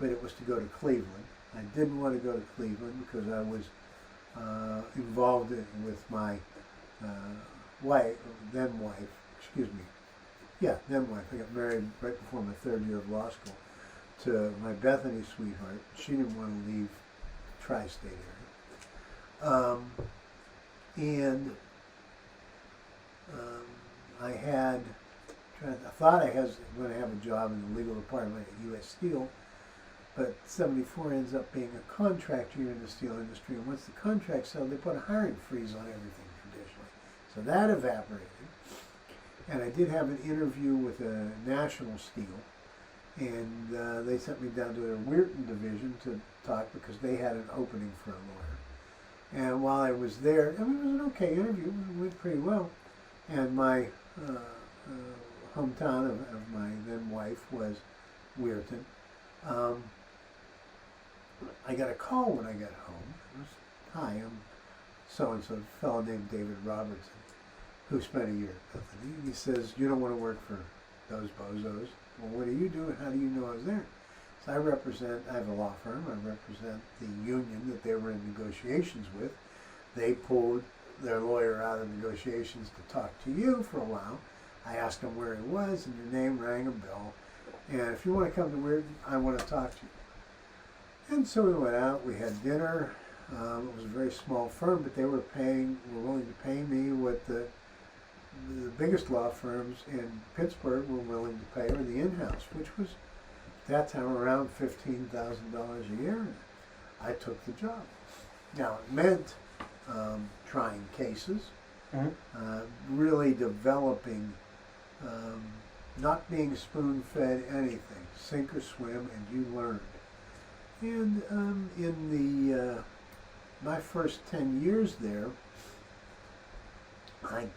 but it was to go to Cleveland. I didn't want to go to Cleveland because I was involved with my then wife. I got married right before my 3rd year of law school to my Bethany sweetheart. She didn't want to leave tri-state area. I thought I was going to have a job in the legal department at U.S. Steel, but 74 ends up being a contract year in the steel industry, and once the contract's settled, they put a hiring freeze on everything traditionally. So that evaporated. And I did have an interview with a National Steel, and they sent me down to their Weirton division to talk because they had an opening for a lawyer. And while I was there, it was an okay interview, it went pretty well. And my hometown of my then wife was Weirton. I got a call when I got home. It was, hi, I'm so-and-so, a fellow named David Robertson, who spent a year at Bethany. And he says, you don't want to work for those bozos. Well, what do you do and how do you know I was there? So I have a law firm, I represent the union that they were in negotiations with. They pulled their lawyer out of negotiations to talk to you for a while. I asked him where he was, and your name rang a bell. And if you want to come to Weirton, I want to talk to you. And so we went out, we had dinner. It was a very small firm, but they were willing to pay me what the biggest law firms in Pittsburgh were willing to pay, or the in-house, which was at that time around $15,000 a year. And I took the job. Now, it meant trying cases, really developing, not being spoon-fed anything, sink or swim, and you learned. And in the my first 10 years there, I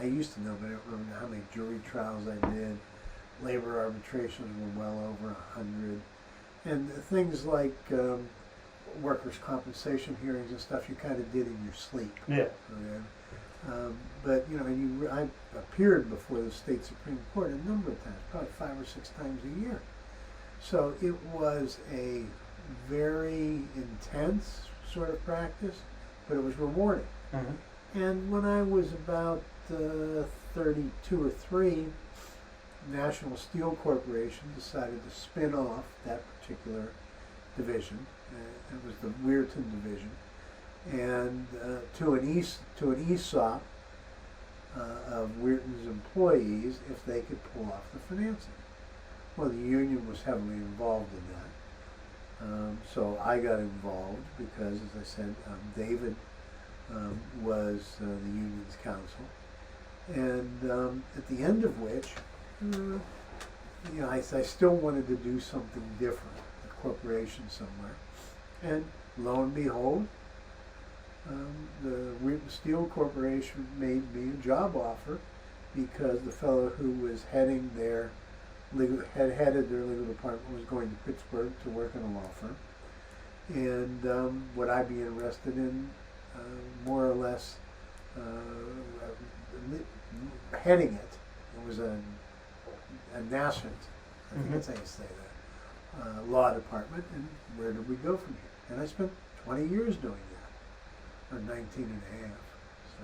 used to know, but I don't remember how many jury trials I did. Labor arbitrations were well over 100. And things like workers' compensation hearings and stuff you kind of did in your sleep. Yeah. Okay? But, I appeared before the state Supreme Court a number of times, probably 5 or 6 times a year. So it was a very intense sort of practice, but it was rewarding. Mm-hmm. And when I was about 32 or 3, National Steel Corporation decided to spin off that particular division. It was the Weirton division, and to an ESOP of Weirton's employees if they could pull off the financing. Well, the union was heavily involved in that, so I got involved because, as I said, David was the union's counsel, and at the end of which, I still wanted to do something different, a corporation somewhere, and lo and behold, the Weirton Steel Corporation made me a job offer because the fellow who was headed their legal department was going to Pittsburgh to work in a law firm, and would I be interested in more or less heading it? It was a nascent, I think that's how you say that, law department, and where did we go from here? And I spent 20 years doing that, or 19 and a half. So,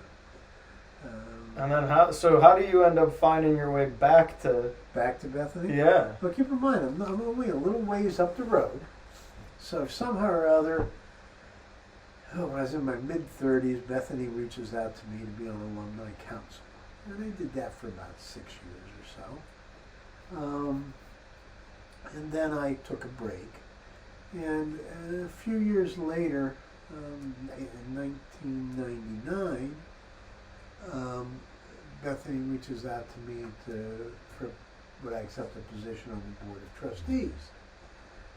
And then how do you end up finding your way back to Bethany? Yeah. But keep in mind, I'm only a little ways up the road, so if somehow or other, when I was in my mid-30s, Bethany reaches out to me to be on Alumni Council. And I did that for about 6 years or so. And then I took a break. And a few years later, in 1999, Bethany reaches out to me would I accept a position on the board of trustees.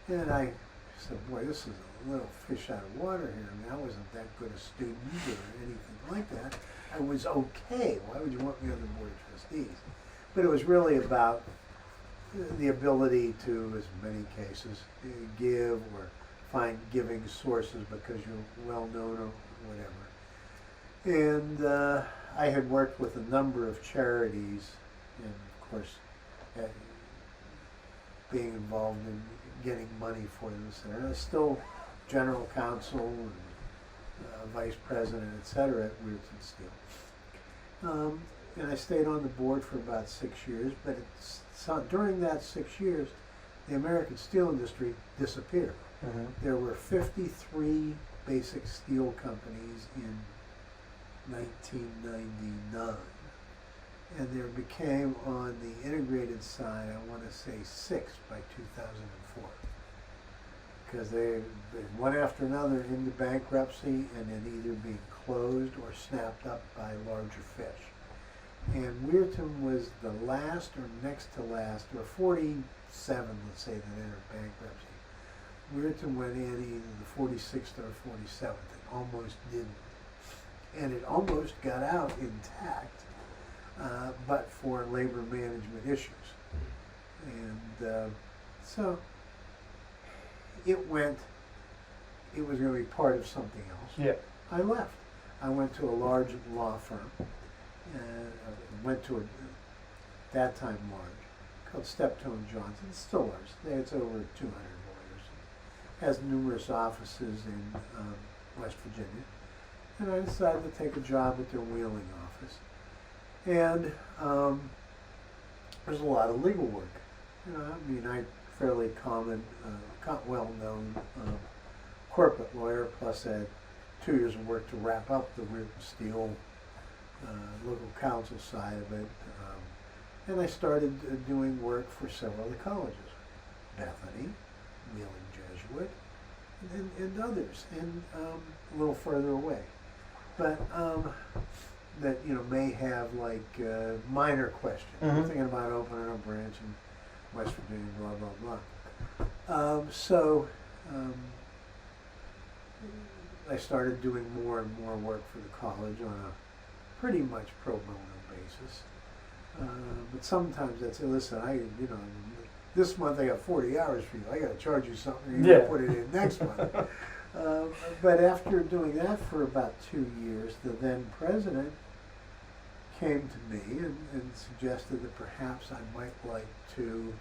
And I said, boy, this is a little fish out of water here. I mean, I wasn't that good a student or anything like that. I was okay. Why would you want me on the board of trustees? But it was really about the ability to, as in many cases, give or find giving sources because you're well known or whatever. And I had worked with a number of charities, and of course, being involved in getting money for them. And I was still general counsel and vice president, etc. at Weirton Steel. And I stayed on the board for about 6 years, but during that 6 years, the American steel industry disappeared. Mm-hmm. There were 53 basic steel companies in 1999. And there became, on the integrated side, I want to say 6 by 2004. Because they one after another into bankruptcy and then either being closed or snapped up by larger fish. And Weirton was the last or next to last, or 47, let's say, that entered bankruptcy. Weirton went in either the 46th or 47th. It almost didn't. And it almost got out intact, but for labor management issues. And so it was going to be part of something else. Yeah. I left. I went to a large law firm. Went to that time large, called Steptoe & Johnson. It's still large. It's over 200 lawyers. Has numerous offices in West Virginia. And I decided to take a job at their Wheeling office. And there's a lot of legal work. I fairly common, well-known corporate lawyer, plus I had 2 years of work to wrap up the Weirton Steel local counsel side of it. And I started doing work for several of the colleges. Bethany, Wheeling Jesuit, and others, and a little further away. But that may have like minor questions. Mm-hmm. I'm thinking about opening a branch in West Virginia, blah blah blah. I started doing more and more work for the college on a pretty much pro bono basis. But sometimes I'd say, listen, this month I got 40 hours for you. I got to charge you something. You got to put it in next month. But after doing that for about 2 years, the then president came to me and suggested that perhaps I might like to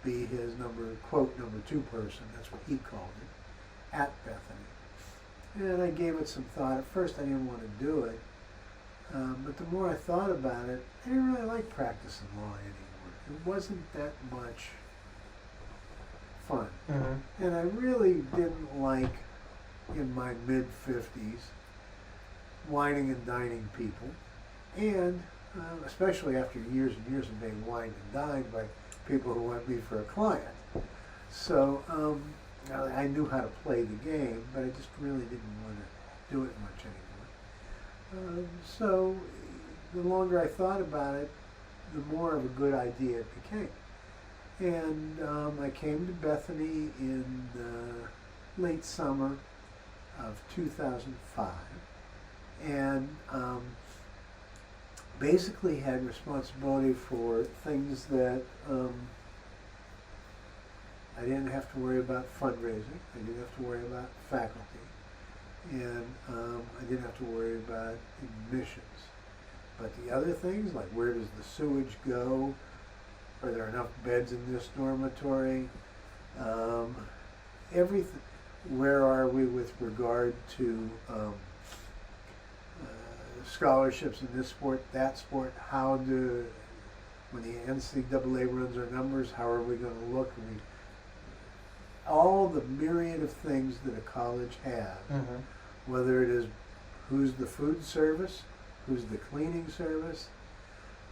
be his number 2 person. That's what he called it, at Bethany. And I gave it some thought. At first I didn't want to do it. But the more I thought about it, I didn't really like practicing law anymore. It wasn't that much fun. Mm-hmm. And I really didn't like, in my mid-50s, whining and dining people. And especially after years and years of being wined and dined by people who want me for a client. So I knew how to play the game, but I just really didn't want to do it much anymore. So the longer I thought about it, the more of a good idea it became. And I came to Bethany in the late summer of 2005 and basically had responsibility for things that I didn't have to worry about fundraising, I didn't have to worry about faculty, and I didn't have to worry about admissions. But the other things, like where does the sewage go? Are there enough beds in this dormitory? Everything. Where are we with regard to scholarships in this sport, that sport? When the NCAA runs our numbers, how are we going to look? All the myriad of things that a college has, Mm-hmm. whether it is who's the food service, who's the cleaning service,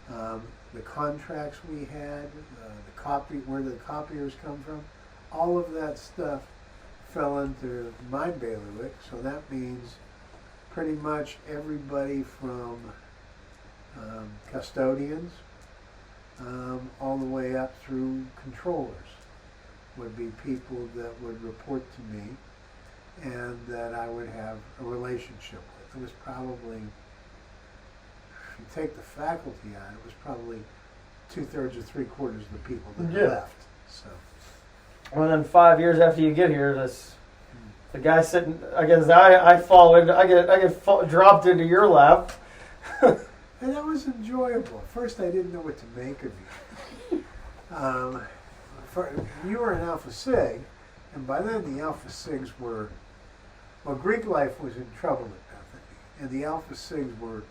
the contracts we had, where the copiers come from, all of that stuff fell into my bailiwick. So that means pretty much everybody from custodians all the way up through controllers would be people that would report to me and that I would have a relationship with. It was probably, if you take the faculty out, it was probably 2/3 or 3/4 of the people that left. So. Well, then 5 years after you get here, the guy sitting, I guess I fall into, I get dropped into your lap. And that was enjoyable. At first, I didn't know what to make of you. You were an Alpha Sig, and by then the Alpha Sigs were, Greek life was in trouble at Bethany, and the Alpha Sigs were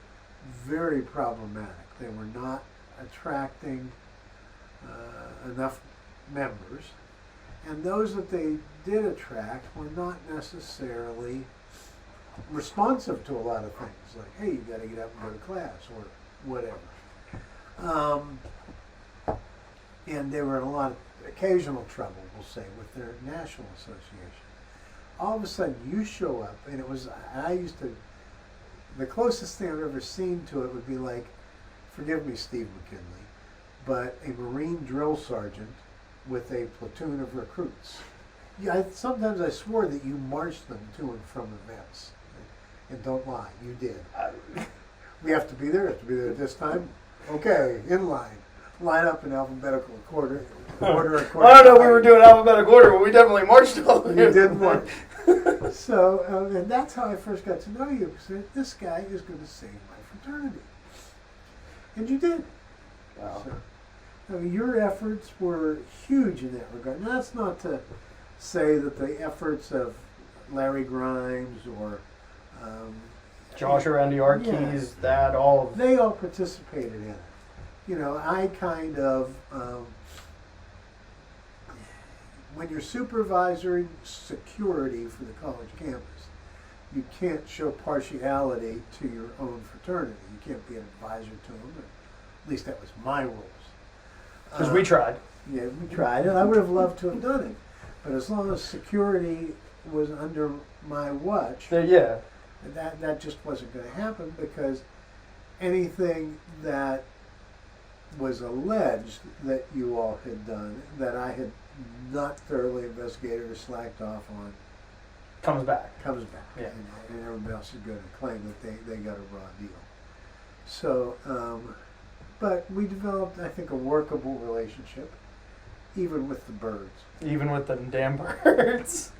very problematic. They were not attracting enough members, and those that they did attract were not necessarily responsive to a lot of things, like, hey, you got to get up and go to class, or whatever. And they were in a lot of occasional trouble, we'll say, with their national association. All of a sudden, you show up, and the closest thing I've ever seen to it would be like, forgive me, Steve McKinley, but a Marine drill sergeant with a platoon of recruits. Yeah, sometimes I swore that you marched them to and from events. And don't lie, you did. We have to be there at this time. Okay, in line. Line up in alphabetical order. I don't know if we were doing alphabetical order, but we definitely marched all of You did march. So, and that's how I first got to know you, because this guy is going to save my fraternity. And you did. Wow. So, your efforts were huge in that regard. Now, that's not to say that the efforts of Larry Grimes or Joshua and the Arkeys, that all. They all participated in it. You know, I kind of, when you're supervising security for the college campus, you can't show partiality to your own fraternity. You can't be an advisor to them. At least that was my rules. Because we tried. Yeah, we tried, and I would have loved to have done it. But as long as security was under my watch, Yeah. that just wasn't going to happen, because anything that was alleged that you all had done that I had not thoroughly investigated or slacked off on Comes back. Yeah. And everybody else is going to claim that they got a raw deal. So, but we developed, I think, a workable relationship, even with the birds. Even with the damn birds.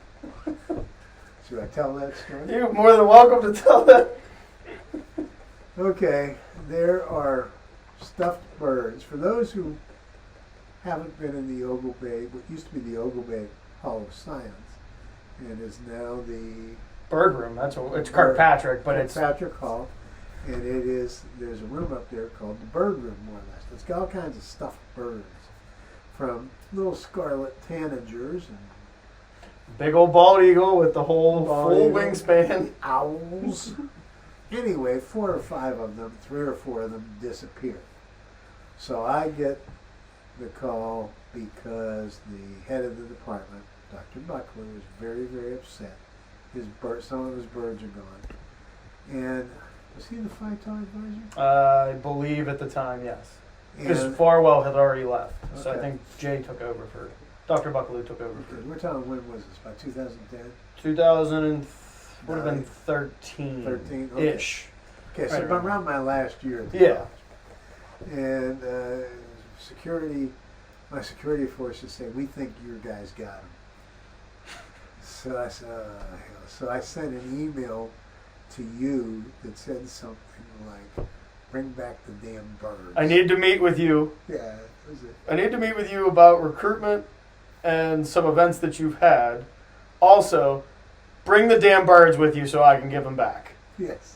Should I tell that story? You're more than welcome to tell that. Okay, there are stuffed birds. For those who haven't been in the Ogle Bay, what used to be the Ogle Bay Hall of Science, and is now the Bird room. That's what it's Kirkpatrick, but it's Kirkpatrick Hall, and there's a room up there called the Bird Room, more or less. It's got all kinds of stuffed birds, from little scarlet tanagers and big old bald eagle with the whole Bald full eagle. wingspan. owls. Anyway, 4 or 5 of them, 3 or 4 of them disappeared. So I get the call because the head of the department, Dr. Buckler, was very, very upset. Some of his birds are gone. And was he the Phyton advisor? I believe at the time, yes. Because And- Farwell had already left. So I Okay. think Jay took over for, Dr. Buckaloo took over for We're talking, when was this? About 2010? 2000 and would have been Nine. 13. 13-ish. Okay, so Right about around around my last year at the Yeah. college. And my security forces say, we think your guys got him. So I said, hell. So I sent an email to you that said something like, bring back the damn birds. I need to meet with you. Yeah, that was it. I need to meet with you about recruitment and some events that you've had. Also, bring the damn birds with you so I can give them back. Yes.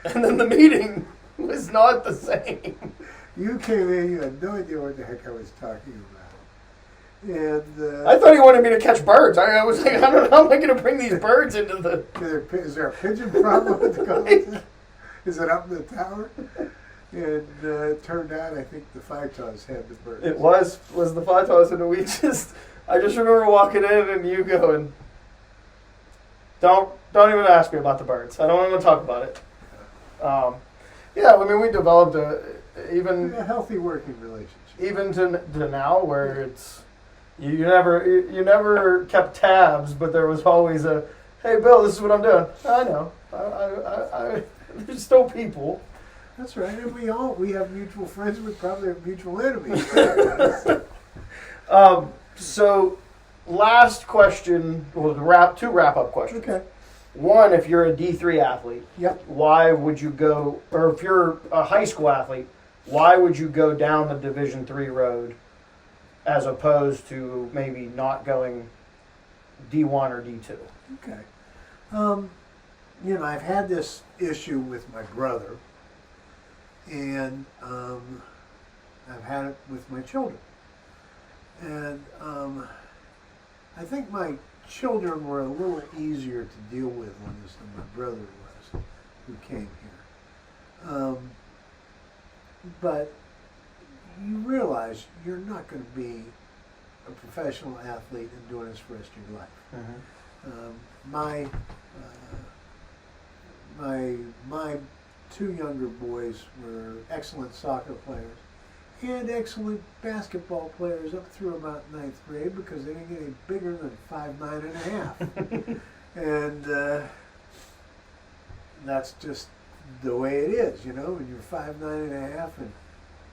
And then the meeting was not the same. You came in, you had no idea what the heck I was talking about. And I thought he wanted me to catch birds. I was like, I don't know, how am I going to bring these birds into the... is there a pigeon problem at the college? Is it up in the tower? And it turned out, I think the Phytos had the birds. It was the Phytos, and I just remember walking in and you going, don't even ask me about the birds. I don't want to talk about it. Yeah, I mean, we developed A healthy working relationship. even to now where it's you never kept tabs, but there was always a, hey Bill, this is what I'm doing. I know. I there's still people. That's right, and we have mutual friends. We probably have mutual enemies. So last question, well, two wrap up questions. Okay. One, if you're a D3 athlete, Yep. why would you go, or if you're a high school athlete, why would you go down the Division III road as opposed to maybe not going D1 or D2? Okay. I've had this issue with my brother, and I've had it with my children. And I think my children were a little easier to deal with on this than my brother was, who came here. But you realize you're not going to be a professional athlete and doing this for the rest of your life. My 2 younger boys were excellent soccer players and excellent basketball players up through about 9th grade because they didn't get any bigger than 5'9½". And that's just the way it is, when you're 5'9½", and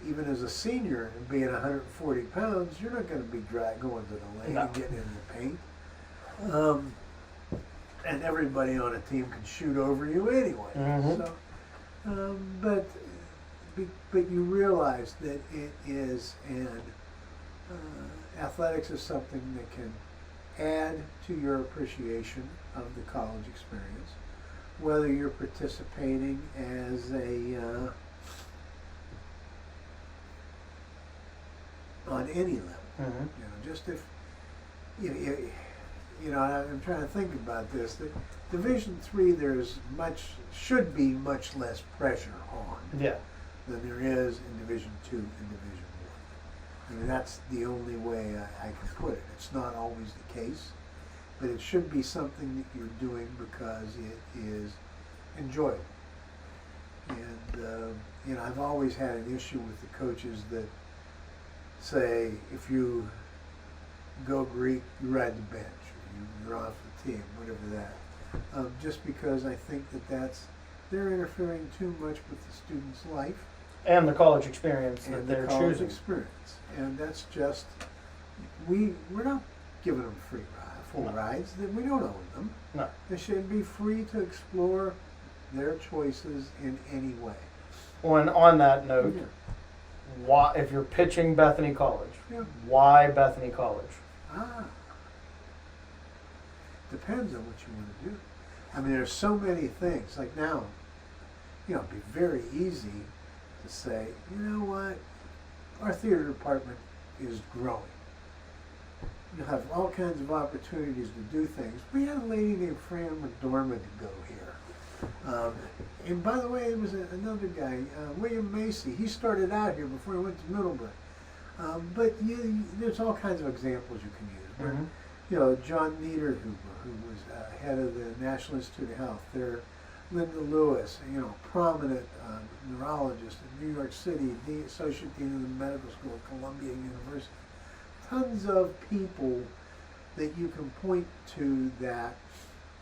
even as a senior and being 140 pounds, you're not going to be going to the lane and getting in the paint. And everybody on a team can shoot over you anyway. Mhm. So, but you realize that it is, and athletics is something that can add to your appreciation of the college experience, whether you're participating as a on any level. Mhm. Just if I'm trying to think about this. The Division III, should be much less pressure on Yeah. than there is in Division II and Division I. I mean, that's the only way I can put it. It's not always the case, but it should be something that you're doing because it is enjoyable. And I've always had an issue with the coaches that say, if you go Greek, you ride the bench. you're off the team, whatever that. Just because I think they're interfering too much with the student's life And the college experience that and they're the college choosing. experience, and that's just we're not giving them full rides. That we don't own them. No. They should be free to explore their choices in any way. Well, and on that note, Yeah. why, if you're pitching Bethany College, Yeah. why Bethany College? Depends on what you want to do. I mean, there's so many things. Like now, it'd be very easy to say, you know what, our theater department is growing. You'll have all kinds of opportunities to do things. We had a lady named Fran McDormand to go here. And by the way, there was another guy, William Macy. He started out here before he went to Middleburg. But there's all kinds of examples you can use. Mhm. John Niederhuber, who was head of the National Institute of Health. There, Linda Lewis, prominent neurologist in New York City, Associate Dean of the Medical School at Columbia University. Tons of people that you can point to that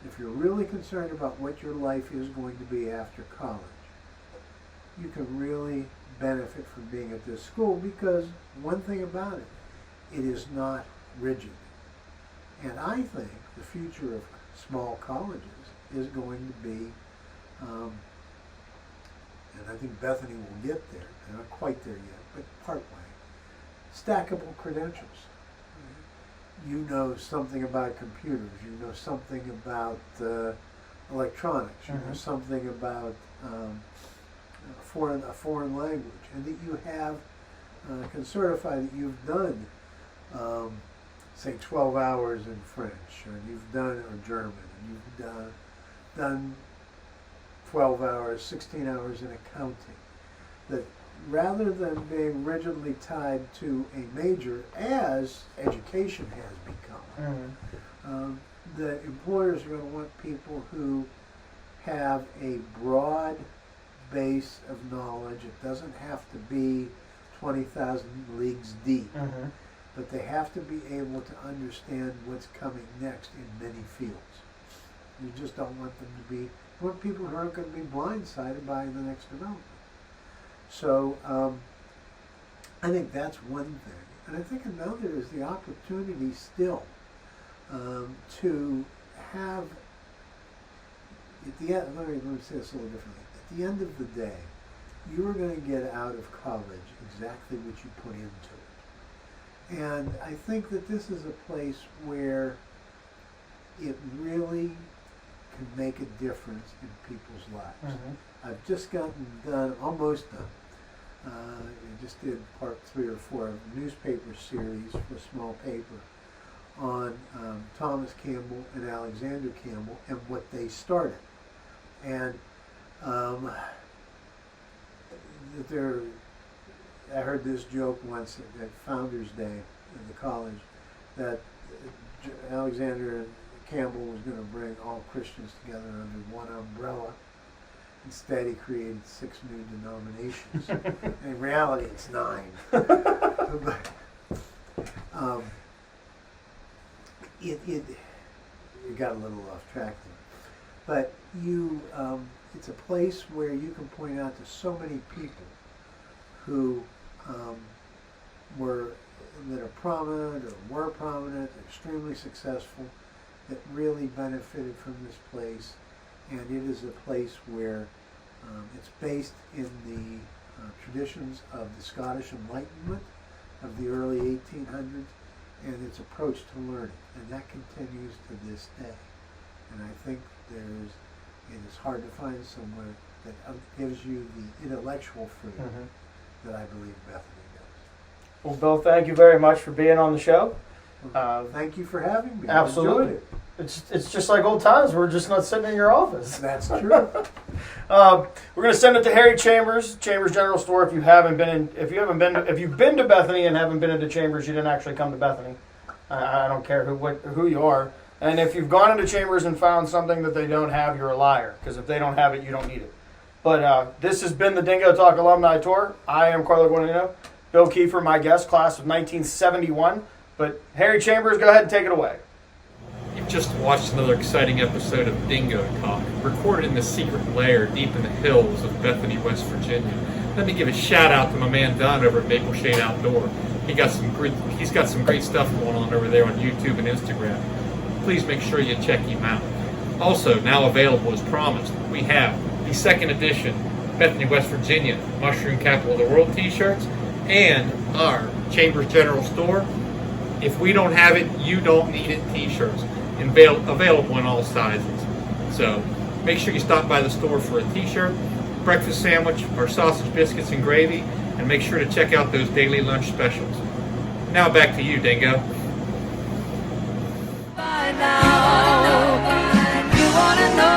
if you're really concerned about what your life is going to be after college, you can really benefit from being at this school, because one thing about it, it is not rigid. And I think the future of small colleges is going to be, and I think Bethany will get there, they're not quite there yet, but partway, stackable credentials. You know something about computers, you know something about electronics, you know something about a foreign language, and that you have, can certify that you've done, say 12 hours in French, or you've done, or German, and you've done 12 hours, 16 hours in accounting. That rather than being rigidly tied to a major, as education has become, that employers are going to want people who have a broad base of knowledge. It doesn't have to be 20,000 leagues deep, but they have to be able to understand what's coming next in many fields. You just don't want them to be, you want people who aren't going to be blindsided by the next development. So I think that's one thing. And I think another is the opportunity still to have, at the end, let me say this a little differently. At the end of the day, you are going to get out of college exactly what you put into it. And I think that this is a place where it really can make a difference in people's lives. I've just almost done. I just did part 3 or 4 of a newspaper series for a small paper on Thomas Campbell and Alexander Campbell and what they started. And I heard this joke once at Founders Day in the college that Alexander Campbell was going to bring all Christians together under one umbrella. Instead, he created 6 new denominations. In reality, it's 9. But, it got a little off track there. But it's a place where you can point out to so many people who that are prominent or were prominent, extremely successful, that really benefited from this place. And it is a place where it's based in the traditions of the Scottish Enlightenment of the early 1800s and its approach to learning. And that continues to this day. And I think it is hard to find somewhere that gives you the intellectual freedom that I believe Bethany does. Well, Bill, thank you very much for being on the show. Thank you for having me. Absolutely. I enjoyed it. It's just like old times. We're just not sitting in your office. That's true. We're going to send it to Harry Chambers General Store. If you've been to Bethany and haven't been into Chambers, you didn't actually come to Bethany. I don't care who you are. And if you've gone into Chambers and found something that they don't have, you're a liar. Because if they don't have it, you don't need it. But this has been the Dingo Talk Alumni Tour. I am Carlo Guadagnino. Bill Kiefer, my guest, class of 1971. But Harry Chambers, go ahead and take it away. If just watched another exciting episode of DingoTalk, recorded in the secret lair deep in the hills of Bethany, West Virginia. Let me give a shout out to my man Don over at Maple Shade Outdoor. He's got some great stuff going on over there on YouTube and Instagram. Please make sure you check him out. Also, now available as promised, we have the second edition Bethany, West Virginia Mushroom Capital of the World t-shirts and our Chambers General Store. If we don't have it, you don't need it t-shirts. Available in all sizes. So make sure you stop by the store for a t-shirt, breakfast sandwich, our sausage biscuits and gravy, and make sure to check out those daily lunch specials. Now back to you, Dingo. By now, you wanna know